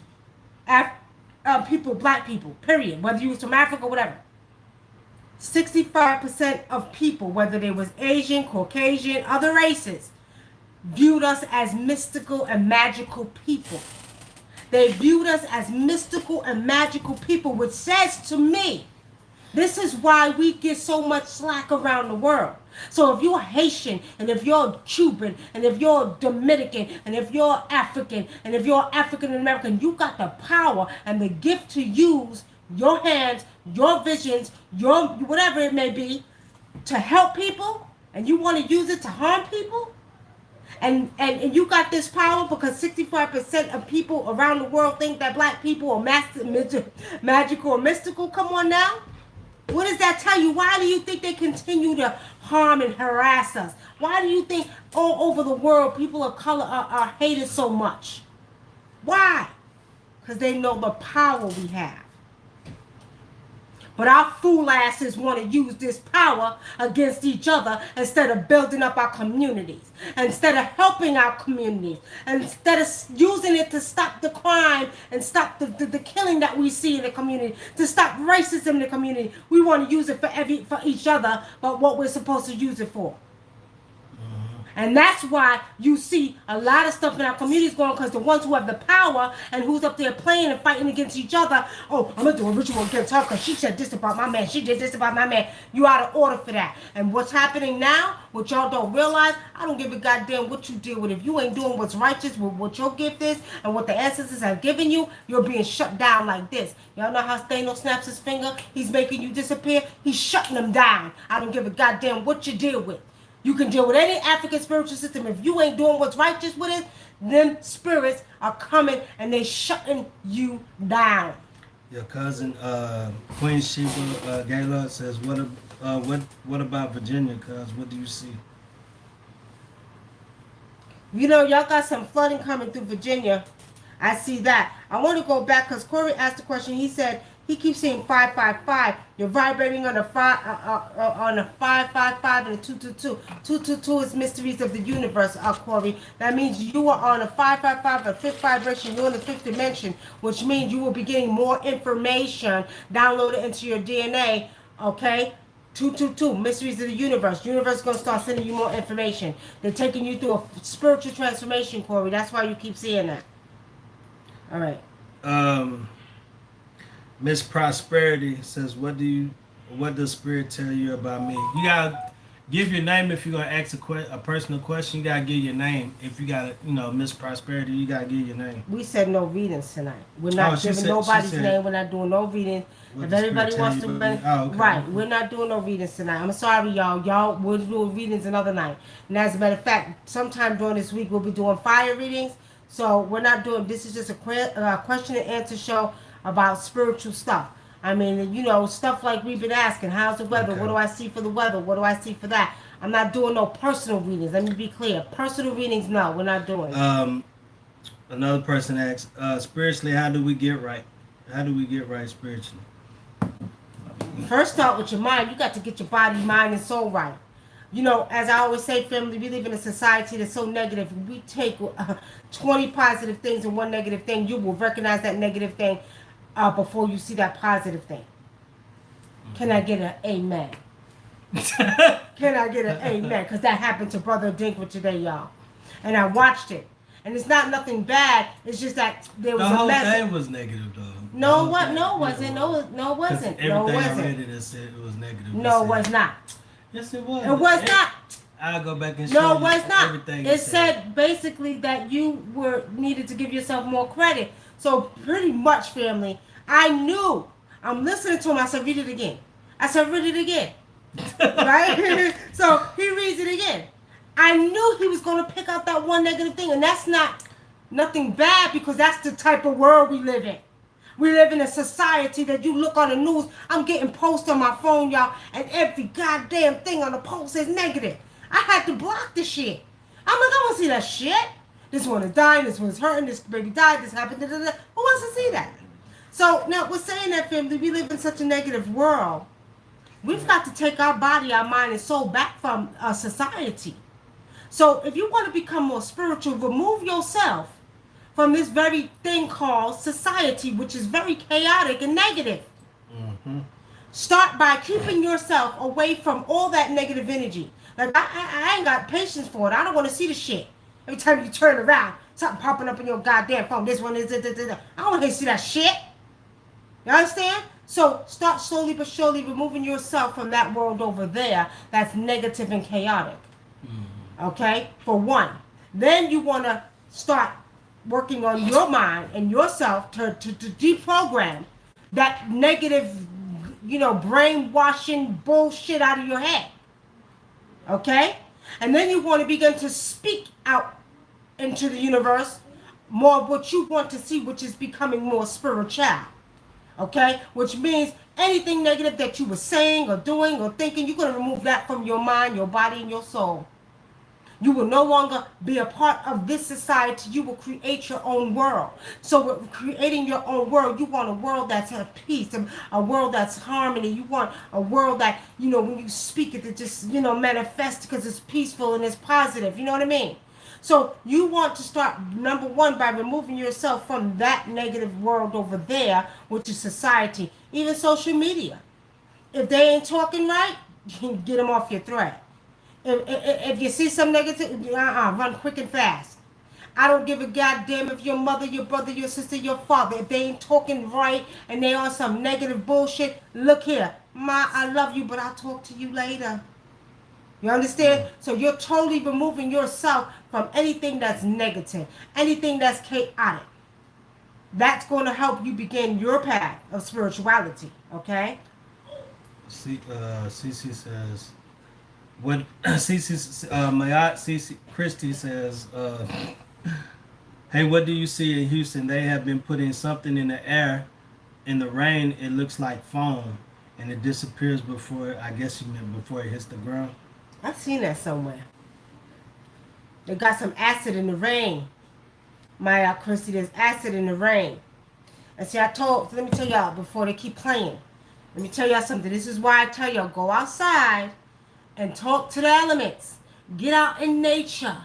people, black people, period, whether you was from Africa, whatever. 65% of people, whether they was Asian, Caucasian, other races, viewed us as mystical and magical people. They viewed us as mystical and magical people, which says to me, this is why we get so much slack around the world. So if you're Haitian, and if you're Cuban, and if you're Dominican, and if you're African, and if you're African American, you got the power and the gift to use your hands, your visions, your whatever it may be, to help people, and you want to use it to harm people, and you got this power because 65% of people around the world think that black people are magical or mystical. Come on now. What does that tell you? Why do you think they continue to harm and harass us? Why do you think all over the world people of color are hated so much? Why? Because they know the power we have. But our fool asses want to use this power against each other instead of building up our communities, instead of helping our communities, instead of using it to stop the crime and stop the killing that we see in the community, to stop racism in the community. We want to use it for each other, but what we're supposed to use it for. And that's why you see a lot of stuff in our communities going, because the ones who have the power and who's up there playing and fighting against each other, oh, I'm going to do a ritual against her because she said this about my man, she did this about my man. You out of order for that. And what's happening now, what y'all don't realize, I don't give a goddamn what you deal with. If you ain't doing what's righteous with what your gift is and what the ancestors have given you, you're being shut down like this. Y'all know how Thanos snaps his finger? He's making you disappear. He's shutting them down. I don't give a goddamn what you deal with. You can deal with any African spiritual system. If you ain't doing what's righteous with it, them spirits are coming and they shutting you down. Your cousin Queen Sheba Gaylord says, what about Virginia, cuz? What do you see? You know, y'all got some flooding coming through Virginia. I see that. I want to go back because Corey asked the question. He said he keeps seeing 555. You're vibrating on a 555 and a 222. 222 is mysteries of the universe, Corey. That means you are on a 555, a fifth vibration. You're in the fifth dimension, which means you will be getting more information downloaded into your DNA. Okay. 222, mysteries of the universe. Universe is going to start sending you more information. They're taking you through a spiritual transformation, Corey. That's why you keep seeing that. All right. Miss Prosperity says, what does Spirit tell you about me? You gotta give your name if you're gonna ask a personal question. You gotta give your name. If you gotta, Miss Prosperity, you gotta give your name. We said no readings tonight. We're not giving nobody's name. We're not doing no readings. If anybody wants to, okay. Right? We're not doing no readings tonight. I'm sorry, y'all. Y'all, we'll do readings another night. And as a matter of fact, sometime during this week we'll be doing fire readings. So we're not doing. This is just a question and answer show about spiritual stuff. I mean, stuff like we've been asking, how's the weather? What Okay. do I see for the weather? What do I see for that? I'm not doing no personal readings. Let me be clear. Personal readings, no, we're not doing. Um, Another person asks, spiritually, how do we get right? How do we get right spiritually? First, start with your mind. You got to get your body, mind, and soul right. As I always say, family, we live in a society that's so negative. If we take 20 positive things and one negative thing, you will recognize that negative thing before you see that positive thing. Can I get an amen? Can I get an amen? Because that happened to Brother Dinkwood today, y'all. And I watched it. And it's not nothing bad. It's just that there was The a whole message. thing was negative, though. The No, whole what? thing, No, it you wasn't. know, No, it wasn't. everything No, it I wasn't. read it said it was negative. No, It it was said, not. yes, it was. It was not. I'll go back and show No, it you was not. everything It said basically that you were needed to give yourself more credit. So pretty much, family, I knew. I'm listening to him. I said, read it again. I said, read it again. Right? So he reads it again. I knew he was going to pick out that one negative thing, and that's not nothing bad because that's the type of world we live in. We live in a society that you look on the news. I'm getting posts on my phone, y'all, and every goddamn thing on the post is negative. I had to block the shit. I'm like, I don't see that shit. This one is dying. This one's hurting. This baby died. This happened. Da, da, da. Who wants to see that? So now we're saying that, family, we live in such a negative world. We've got to take our body, our mind, and soul back from society. So if you want to become more spiritual, remove yourself from this very thing called society, which is very chaotic and negative. Mm-hmm. Start by keeping yourself away from all that negative energy. Like, I ain't got patience for it. I don't want to see the shit. Every time you turn around, something popping up in your goddamn phone. This one is, I don't want to see that shit. You understand? So start slowly but surely removing yourself from that world over there that's negative and chaotic. Okay? For one. Then you want to start working on your mind and yourself to deprogram that negative, brainwashing bullshit out of your head. Okay? And then you want to begin to speak out into the universe more of what you want to see, which is becoming more spiritual. Okay? Which means anything negative that you were saying or doing or thinking, you're going to remove that from your mind, your body, and your soul. You will no longer be a part of this society. You will create your own world. So with creating your own world, you want a world that's at peace, a world that's harmony. You want a world that, when you speak it just, manifests because it's peaceful and it's positive. You know what I mean? So you want to start, number one, by removing yourself from that negative world over there, which is society, even social media. If they ain't talking right, get them off your thread. If you see some negative, run quick and fast. I don't give a goddamn if your mother, your brother, your sister, your father, if they ain't talking right and they on some negative bullshit, look here. Ma, I love you, but I'll talk to you later. You understand? So you're totally removing yourself from anything that's negative, anything that's chaotic. That's going to help you begin your path of spirituality, okay? CC says, what CC Christie says, hey, what do you see in Houston? They have been putting something in the air. In the rain, it looks like foam, and it disappears before. I guess you meant before it hits the ground. I've seen that somewhere. They got some acid in the rain. My Christy, there's acid in the rain. And see, let me tell y'all before they keep playing. Let me tell y'all something. This is why I tell y'all, go outside and talk to the elements. Get out in nature.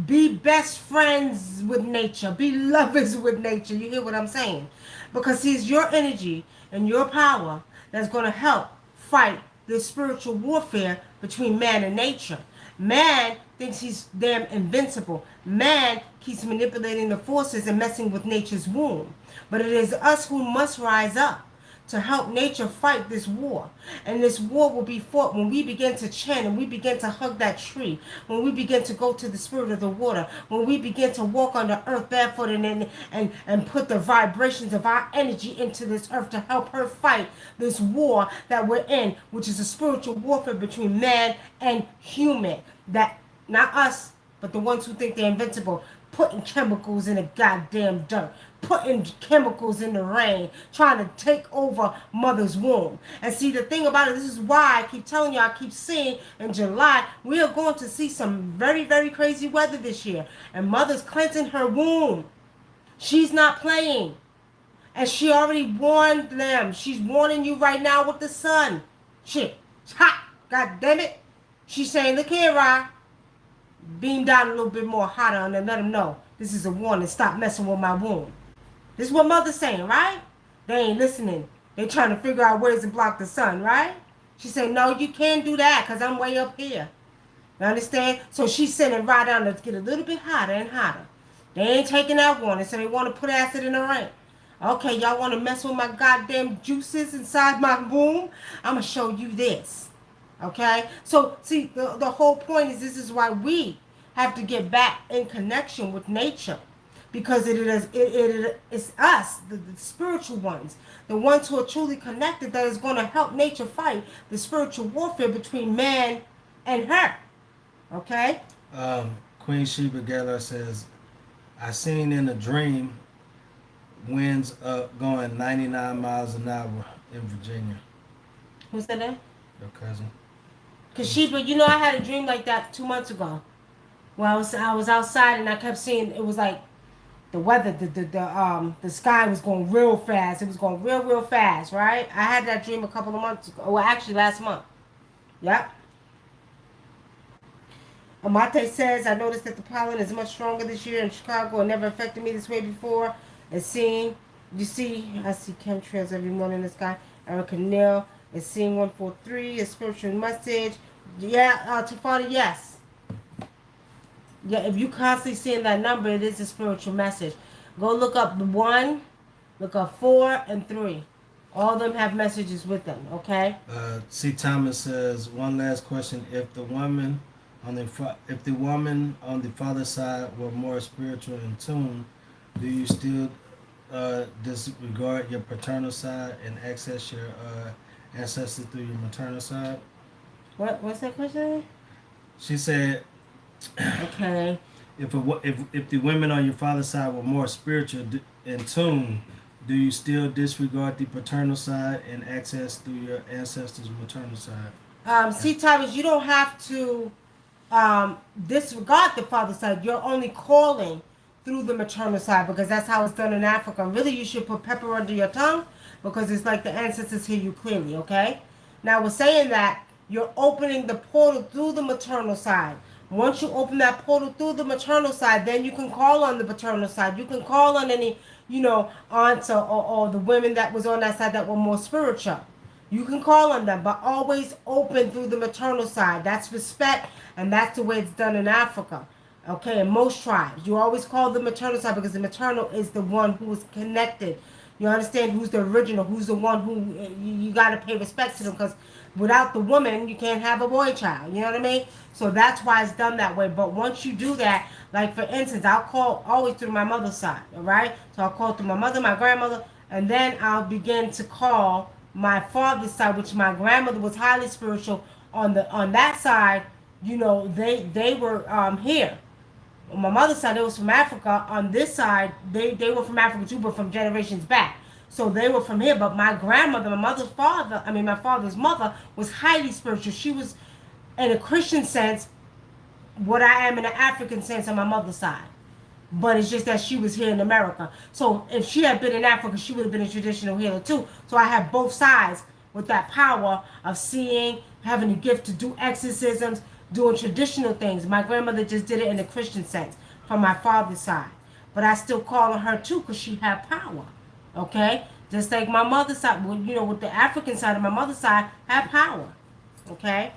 Be best friends with nature. Be lovers with nature. You hear what I'm saying? Because it's your energy and your power that's going to help fight this spiritual warfare between man and nature. Man thinks he's damn invincible. Man keeps manipulating the forces and messing with nature's womb. But it is us who must rise up to help nature fight this war. And this war will be fought when we begin to chant and we begin to hug that tree, when we begin to go to the spirit of the water, when we begin to walk on the earth barefoot and put the vibrations of our energy into this earth to help her fight this war that we're in, which is a spiritual warfare between man and human. That, not us, but the ones who think they're invincible, putting chemicals in the goddamn dirt, putting chemicals in the rain, trying to take over mother's womb. And see, the thing about it, this is why I keep telling you, I keep seeing in July, we are going to see some very, very crazy weather this year. And mother's cleansing her womb. She's not playing. And she already warned them. She's warning you right now with the sun. Shit, it's hot. God damn it. She's saying, look here, Rye. Beam down a little bit more hotter and then let them know this is a warning. Stop messing with my womb. This is what mother's saying, right? They ain't listening. They trying to figure out ways to block the sun, right? She said, no, you can't do that because I'm way up here. You understand? So she's sending Rye down to get a little bit hotter and hotter. They ain't taking that warning, so they want to put acid in the rain. Okay, y'all want to mess with my goddamn juices inside my womb? I'm going to show you this. Okay? So, see, the whole point is this is why we have to get back in connection with nature. Because it's us, the spiritual ones, the ones who are truly connected that is going to help nature fight the spiritual warfare between man and her. Okay? Queen Sheba Geller says, I seen in a dream winds up going 99 miles an hour in Virginia. Who said that? Your cousin. Kashiba, you know I had a dream like that 2 months ago. Well, I was outside and I kept seeing it was like the weather, the sky was going real fast. It was going real fast, right? I had that dream a couple of months ago. Well, actually last month. Yep. Amate says, I noticed that the pollen is much stronger this year in Chicago. It never affected me this way before. It's seeing, you see, I see chemtrails every morning in the sky. Erica Neal is seeing 143, a spiritual message. Yeah, Tafani, yes. Yeah, if you constantly seeing that number, it is a spiritual message. Go look up the 1, look up 4 and 3. All of them have messages with them, okay? C. Thomas says, one last question. If the woman on the father's side were more spiritual in tune, do you still disregard your paternal side and access your ancestors through your maternal side? What's that question? She said, okay. If the women on your father's side were more spiritual in tune, do you still disregard the paternal side and access through your ancestors' maternal side? See, Thomas, you don't have to disregard the father's side. You're only calling through the maternal side because that's how it's done in Africa. Really, you should put pepper under your tongue because it's like the ancestors hear you clearly, okay? Now, we're saying that you're opening the portal through the maternal side. Once you open that portal through the maternal side, then you can call on the paternal side. You can call on any, aunts or the women that was on that side that were more spiritual. You can call on them, but always open through the maternal side. That's respect, and that's the way it's done in Africa. Okay, in most tribes. You always call the maternal side because the maternal is the one who is connected. You understand who's the original, who's the one who you got to pay respect to them because without the woman, you can't have a boy child. You know what I mean? So that's why it's done that way. But once you do that, like for instance, I'll call always through my mother's side, all right? So I'll call through my mother, my grandmother, and then I'll begin to call my father's side, which my grandmother was highly spiritual. On that side, they were here. On my mother's side, they was from Africa. On this side, they were from Africa too, but from generations back. So they were from here. But my grandmother, my father's mother, was highly spiritual. She was, in a Christian sense, what I am in an African sense on my mother's side. But it's just that she was here in America. So if she had been in Africa, she would have been a traditional healer too. So I have both sides with that power of seeing, having the gift to do exorcisms, doing traditional things. My grandmother just did it in a Christian sense from my father's side. But I still call on her too because she had power. Okay? Just like my mother's side, with the African side of my mother's side, had power. Okay?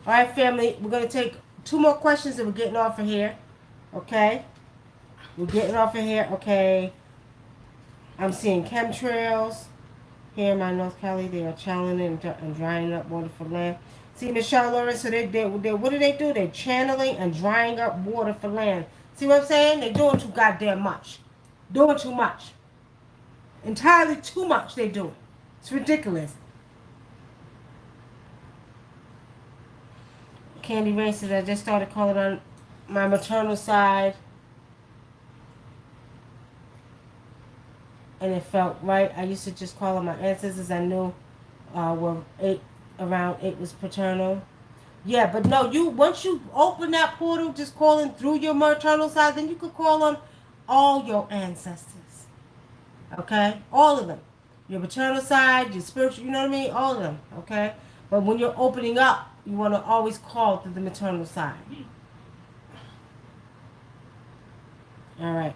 All right, family. We're going to take 2 more questions and we're getting off of here. Okay? We're getting off of here. Okay. I'm seeing chemtrails. Here in my North Cali, they are channeling and drying up water for land. See, Michelle Lawrence, so they what do? They're channeling and drying up water for land. See what I'm saying? They're doing too goddamn much. Doing too much. Entirely too much they're doing. It's ridiculous. Candy Rain says, I just started calling on my maternal side, and it felt right. I used to just call on my ancestors. I knew were eight around eight was paternal. Yeah, but no, you once you open that portal, just calling through your maternal side, then you could call on all your ancestors. Okay, all of them. Your maternal side, your spiritual, you know what I mean, all of them. Okay, but when you're opening up, you want to always call through the maternal side. All right.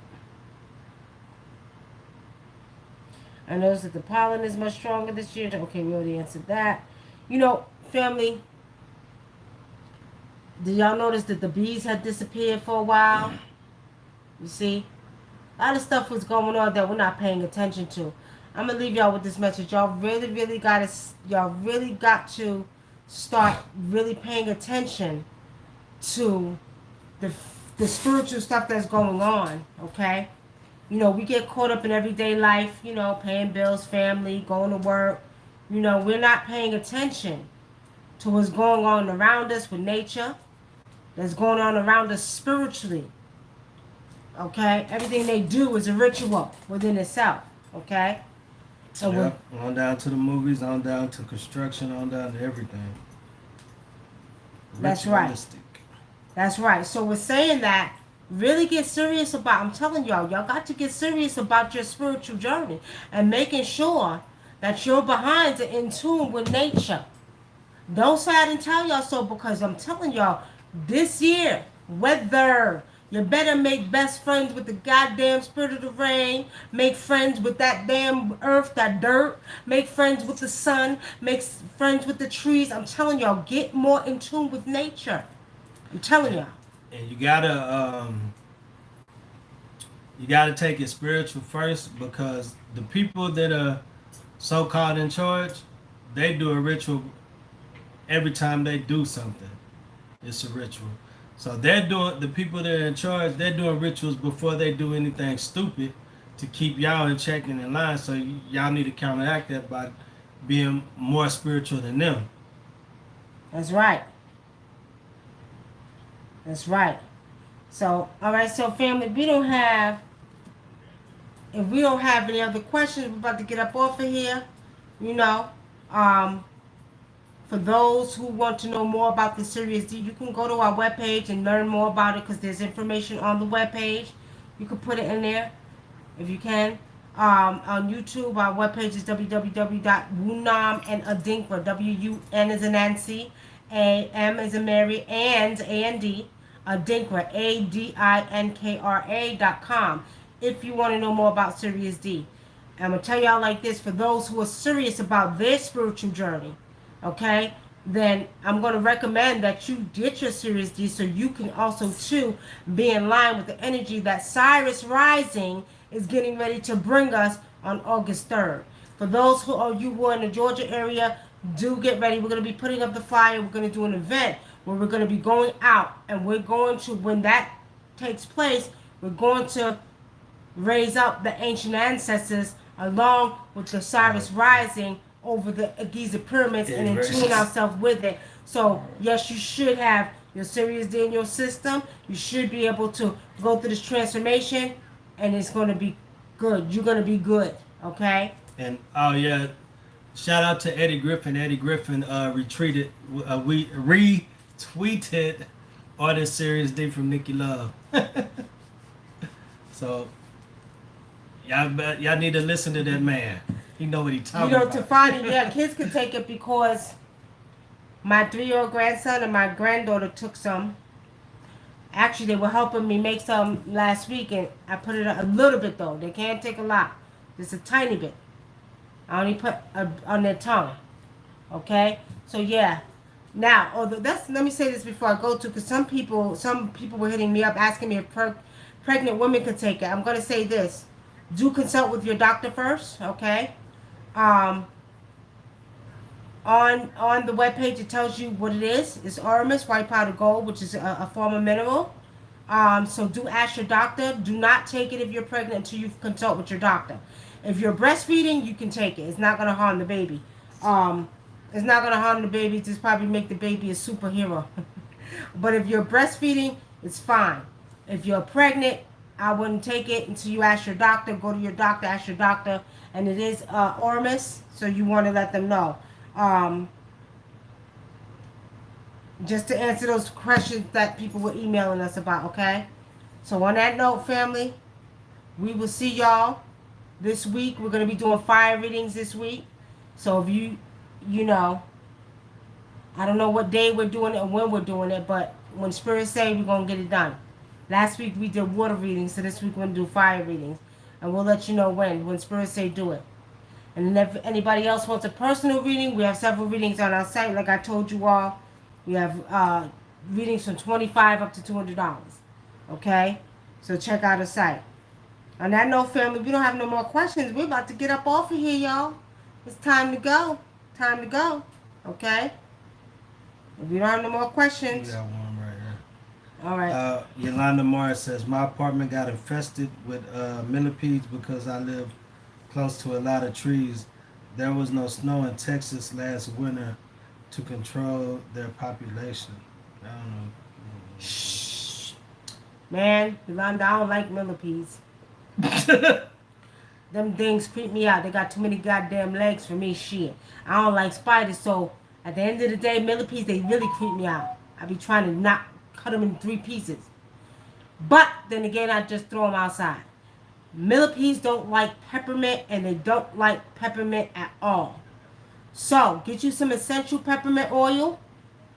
I noticed that the pollen is much stronger this year. Okay, we already answered that. You know, family, did y'all notice that the bees had disappeared for a while? You see? A lot of stuff was going on that we're not paying attention to. I'm gonna leave y'all with this message. Y'all really got to start really paying attention to the the spiritual stuff that's going on, okay? You know, we get caught up in everyday life, you know, paying bills, family, going to work. You know, we're not paying attention to what's going on around us with nature, that's going on around us spiritually. Okay? Everything they do is a ritual within itself. Okay? And Yep. On down to the movies, on down to construction, on down to everything. That's right. Ritualistic. That's right. So we're saying that really get serious about, I'm telling y'all got to get serious about your spiritual journey and making sure that your behinds are in tune with nature. Don't say I didn't tell y'all so, because I'm telling y'all, this year, weather, you better make best friends with the goddamn spirit of the rain. Make friends with that damn earth, that dirt. Make friends with the sun. Make friends with the trees. I'm telling y'all, get more in tune with nature. I'm telling y'all. And you gotta take it spiritual first, because the people that are so called in charge, they do a ritual every time they do something. It's a ritual. So they're doing, the people that are in charge, they're doing rituals before they do anything stupid to keep y'all in check and in line. So y'all need to counteract that by being more spiritual than them. That's right. That's right. So, all right. So, family, if we don't have any other questions, we're about to get up off of here. You know, um, for those who want to know more about the Sirius D, you can go to our webpage and learn more about it, because there's information on the webpage. You can put it in there if you can. On YouTube, our webpage is www.wunam and adinkra, W-U-N as in Nancy, A-M as in Mary, and A-N-D, adinkra, A-D-I-N-K-R-A.com, if you want to know more about Sirius D. I'm going to tell y'all like this, for those who are serious about their spiritual journey, okay, then I'm going to recommend that you get your Sirius D, so you can also too be in line with the energy that Sirius Rising is getting ready to bring us on August 3rd. For those who are in the Georgia area, do get ready. We're going to be putting up the flyer. We're going to do an event where we're going to be going out, and we're going to, when that takes place, we're going to raise up the ancient ancestors along with the Cyrus Rising over the Giza pyramids, and in tune ourselves with it. So yes, you should have your Sirius D in your system. You should be able to go through this transformation, and it's going to be good. You're going to be good. Okay? And oh yeah, shout out to Eddie Griffin. Eddie Griffin we retweeted all this Sirius D from Nikki Love. So y'all need to listen to that man. He know what he talking about. To find it, yeah, kids can take it, because my 3-year-old grandson and my granddaughter took some. Actually, they were helping me make some last week, and I put it a little bit though. They can't take a lot, just a tiny bit. I only put on their tongue. Okay, so yeah. Now, let me say this before I go to, because some people were hitting me up asking me if pregnant women could take it. I'm gonna say this: do consult with your doctor first. Okay. On the webpage, it tells you what it is. It's Aramis white powder gold, which is a form of mineral. So do ask your doctor. Do not take it if you're pregnant until you consult with your doctor. If you're breastfeeding, you can take it. It's not going to harm the baby. It's not going to harm the baby. Just probably make the baby a superhero. But if you're breastfeeding, It's fine. If you're pregnant, I wouldn't take it until you ask your doctor. Go to your doctor, ask your doctor, and it is Ormus, so you want to let them know. Um, just to answer those questions that people were emailing us about, okay? So on that note, family, we will see y'all this week. We're going to be doing fire readings this week. So if you know, I don't know what day we're doing it or when we're doing it, but when Spirit say, we're going to get it done. Last week we did water readings, so this week we're going to do fire readings. And we'll let you know when Spirit say do it. And then if anybody else wants a personal reading, we have several readings on our site. Like I told you all, we have readings from $25 up to $200. Okay? So check out our site. On that note, family, we don't have no more questions. We're about to get up off of here, y'all. It's time to go. Time to go. Okay? If we don't have no more We questions. got one right here. All right. Yolanda Morris says, my apartment got infested with millipedes because I live close to a lot of trees. There was no snow in Texas last winter to control their population. I don't know. Shh. Man, Yolanda, I don't like millipedes. Them things creep me out. They got too many goddamn legs for me. Shit. I don't like spiders, so at the end of the day, millipedes, they really creep me out. I be trying to cut them in 3 pieces. But then again, I just throw them outside. Millipedes don't like peppermint, and they don't like peppermint at all. So get you some essential peppermint oil,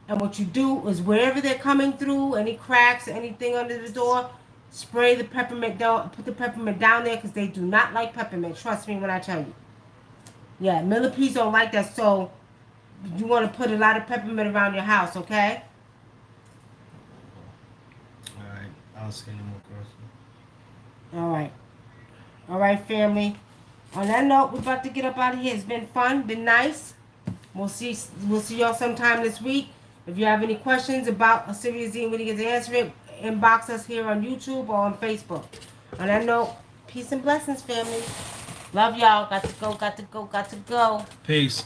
and what you do is wherever they're coming through, any cracks, anything under the door, spray the peppermint down, put the peppermint down there, because they do not like peppermint. Trust me when I tell you. Yeah, millipedes don't like that, so you want to put a lot of peppermint around your house, okay? Alright, I don't see any more questions. All right. All right, family. On that note, we're about to get up out of here. It's been fun, been nice. We'll see y'all sometime this week. If you have any questions about a Sirius Z and we didn't get to answer it, inbox us here on YouTube or on Facebook. On that note, peace and blessings, family. Love y'all. Got to go, got to go, got to go. Peace.